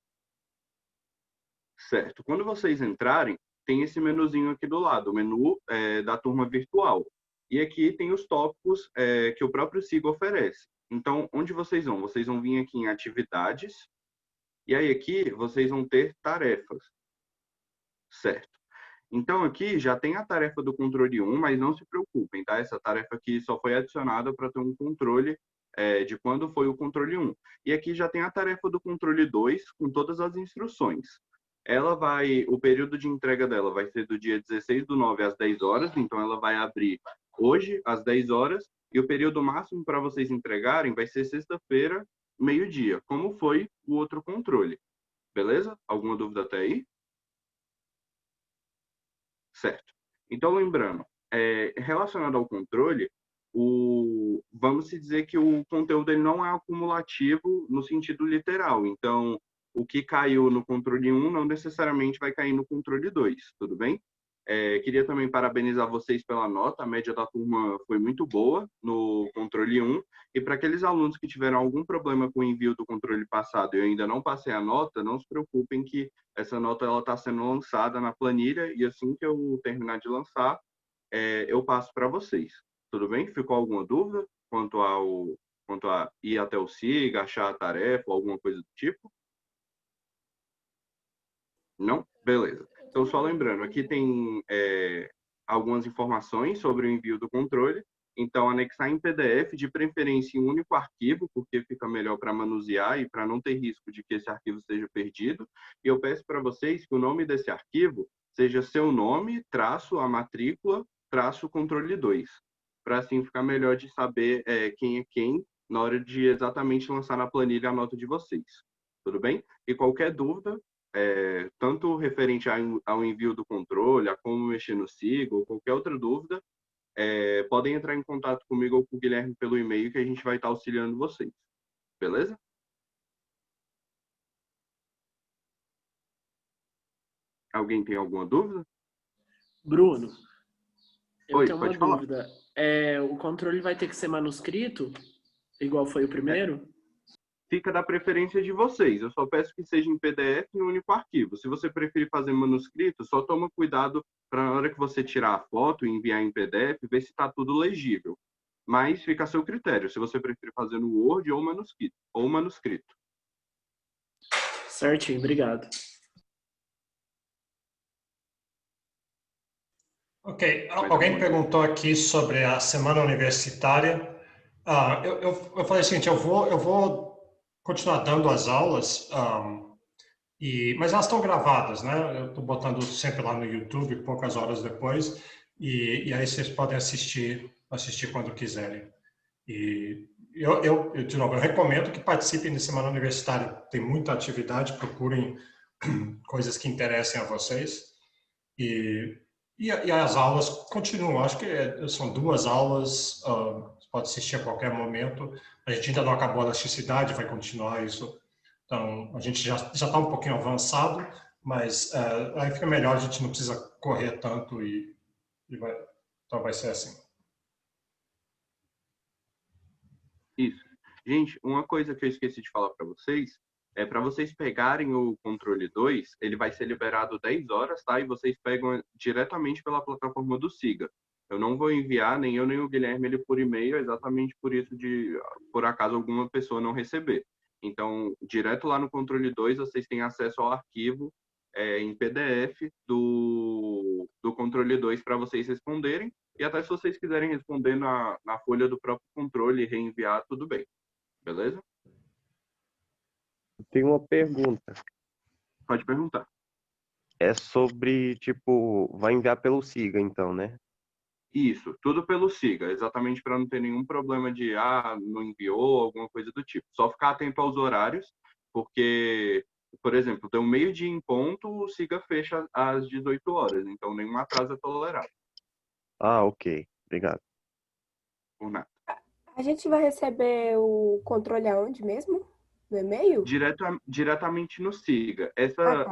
Certo. Quando vocês entrarem, tem esse menuzinho aqui do lado, o menu da turma virtual. E aqui tem os tópicos que o próprio Siga oferece. Então, onde vocês vão? Vocês vão vir aqui em Atividades, e aí aqui vocês vão ter Tarefas. Certo. Então, aqui já tem a tarefa do controle 1, mas não se preocupem, tá? Essa tarefa aqui só foi adicionada para ter um controle de quando foi o controle 1. E aqui já tem a tarefa do controle 2 com todas as instruções. O período de entrega dela vai ser do dia 16/9 às 10 horas, então ela vai abrir hoje às 10 horas, e o período máximo para vocês entregarem vai ser sexta-feira, meio-dia, como foi o outro controle. Beleza? Alguma dúvida até aí? Certo. Então, lembrando, relacionado ao controle, vamos dizer que o conteúdo ele não é acumulativo no sentido literal. Então, o que caiu no controle 1 não necessariamente vai cair no controle 2, tudo bem? Queria também parabenizar vocês pela nota, a média da turma foi muito boa no controle 1, e para aqueles alunos que tiveram algum problema com o envio do controle passado e eu ainda não passei a nota, não se preocupem que essa nota está sendo lançada na planilha, e assim que eu terminar de lançar, eu passo para vocês, tudo bem? Ficou alguma dúvida quanto a ir até o SIGA, achar a tarefa, alguma coisa do tipo? Não? Beleza. Então, só lembrando, aqui tem algumas informações sobre o envio do controle. Então, anexar em PDF, de preferência em um único arquivo, porque fica melhor para manusear e para não ter risco de que esse arquivo seja perdido. E eu peço para vocês que o nome desse arquivo seja seu nome, traço, a matrícula, traço, controle 2. Para assim ficar melhor de saber quem é quem na hora de exatamente lançar na planilha a nota de vocês. Tudo bem? E qualquer dúvida, tanto referente ao envio do controle, a como mexer no Siga, ou qualquer outra dúvida, podem entrar em contato comigo ou com o Guilherme pelo e-mail, que a gente vai estar auxiliando vocês. Beleza? Alguém tem alguma dúvida?
Bruno, eu
Oi,
tenho uma
pode falar.
dúvida. O controle vai ter que ser manuscrito, igual foi o primeiro?
Fica da preferência de vocês. Eu só peço que seja em PDF em um único arquivo. Se você preferir fazer manuscrito, só toma cuidado para na hora que você tirar a foto e enviar em PDF, ver se está tudo legível. Mas fica a seu critério, se você preferir fazer no Word ou manuscrito.
Certinho, obrigado.
Ok, alguém perguntou aqui sobre a semana universitária. Eu falei o seguinte, eu vou continuar dando as aulas, mas elas estão gravadas, né? Eu estou botando sempre lá no YouTube, poucas horas depois, e aí vocês podem assistir quando quiserem. E de novo, eu recomendo que participem da semana universitária. Tem muita atividade, procurem coisas que interessem a vocês. E as aulas continuam, acho que são 2 aulas, você pode assistir a qualquer momento. A gente ainda não acabou a elasticidade, vai continuar isso Então, a gente já está um pouquinho avançado, mas aí fica melhor, a gente não precisa correr tanto então vai ser assim.
Isso. Gente, uma coisa que eu esqueci de falar para vocês é para vocês pegarem o controle 2, ele vai ser liberado 10 horas, tá? E vocês pegam diretamente pela plataforma do Siga. Eu não vou enviar, nem eu nem o Guilherme, ele por e-mail, exatamente por isso de, por acaso, alguma pessoa não receber. Então, direto lá no controle 2, vocês têm acesso ao arquivo em PDF do controle 2 para vocês responderem. E até se vocês quiserem responder na folha do próprio controle e reenviar, tudo bem. Beleza?
Tenho uma pergunta.
Pode perguntar.
É sobre, tipo, vai enviar pelo Siga, então, né?
Isso, tudo pelo Siga, exatamente para não ter nenhum problema de, não enviou, alguma coisa do tipo. Só ficar atento aos horários, porque, por exemplo, tem um meio-dia em ponto, o Siga fecha às 18 horas, então nenhum atraso é tolerado.
Ah, ok. Obrigado.
Por nada.
A gente vai receber o controle aonde mesmo? No e-mail?
Diretamente no Siga.
Ah, tá.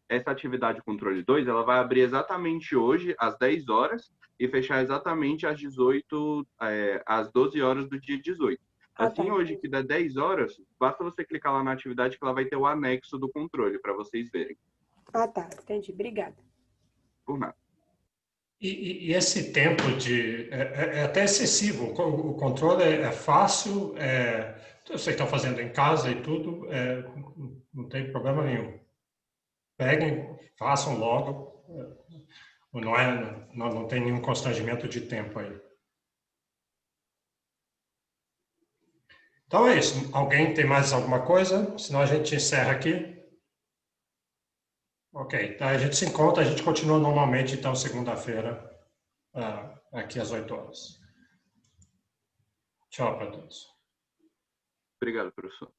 Essa atividade controle 2, ela vai abrir exatamente hoje, às 10 horas, e fechar exatamente às 12 horas do dia 18.
Ah,
Assim,
tá.
hoje, que dá 10 horas, basta você clicar lá na atividade que ela vai ter o anexo do controle, para vocês verem.
Ah, tá. Entendi. Obrigada.
Por nada.
E esse tempo é até excessivo. O controle é fácil, vocês estão fazendo em casa e tudo, não tem problema nenhum. Peguem, façam logo. Não tem nenhum constrangimento de tempo aí. Então é isso. Alguém tem mais alguma coisa? Senão a gente encerra aqui. Ok, então a gente se encontra, a gente continua normalmente, então, segunda-feira, aqui às 8 horas. Tchau para todos.
Obrigado, professor.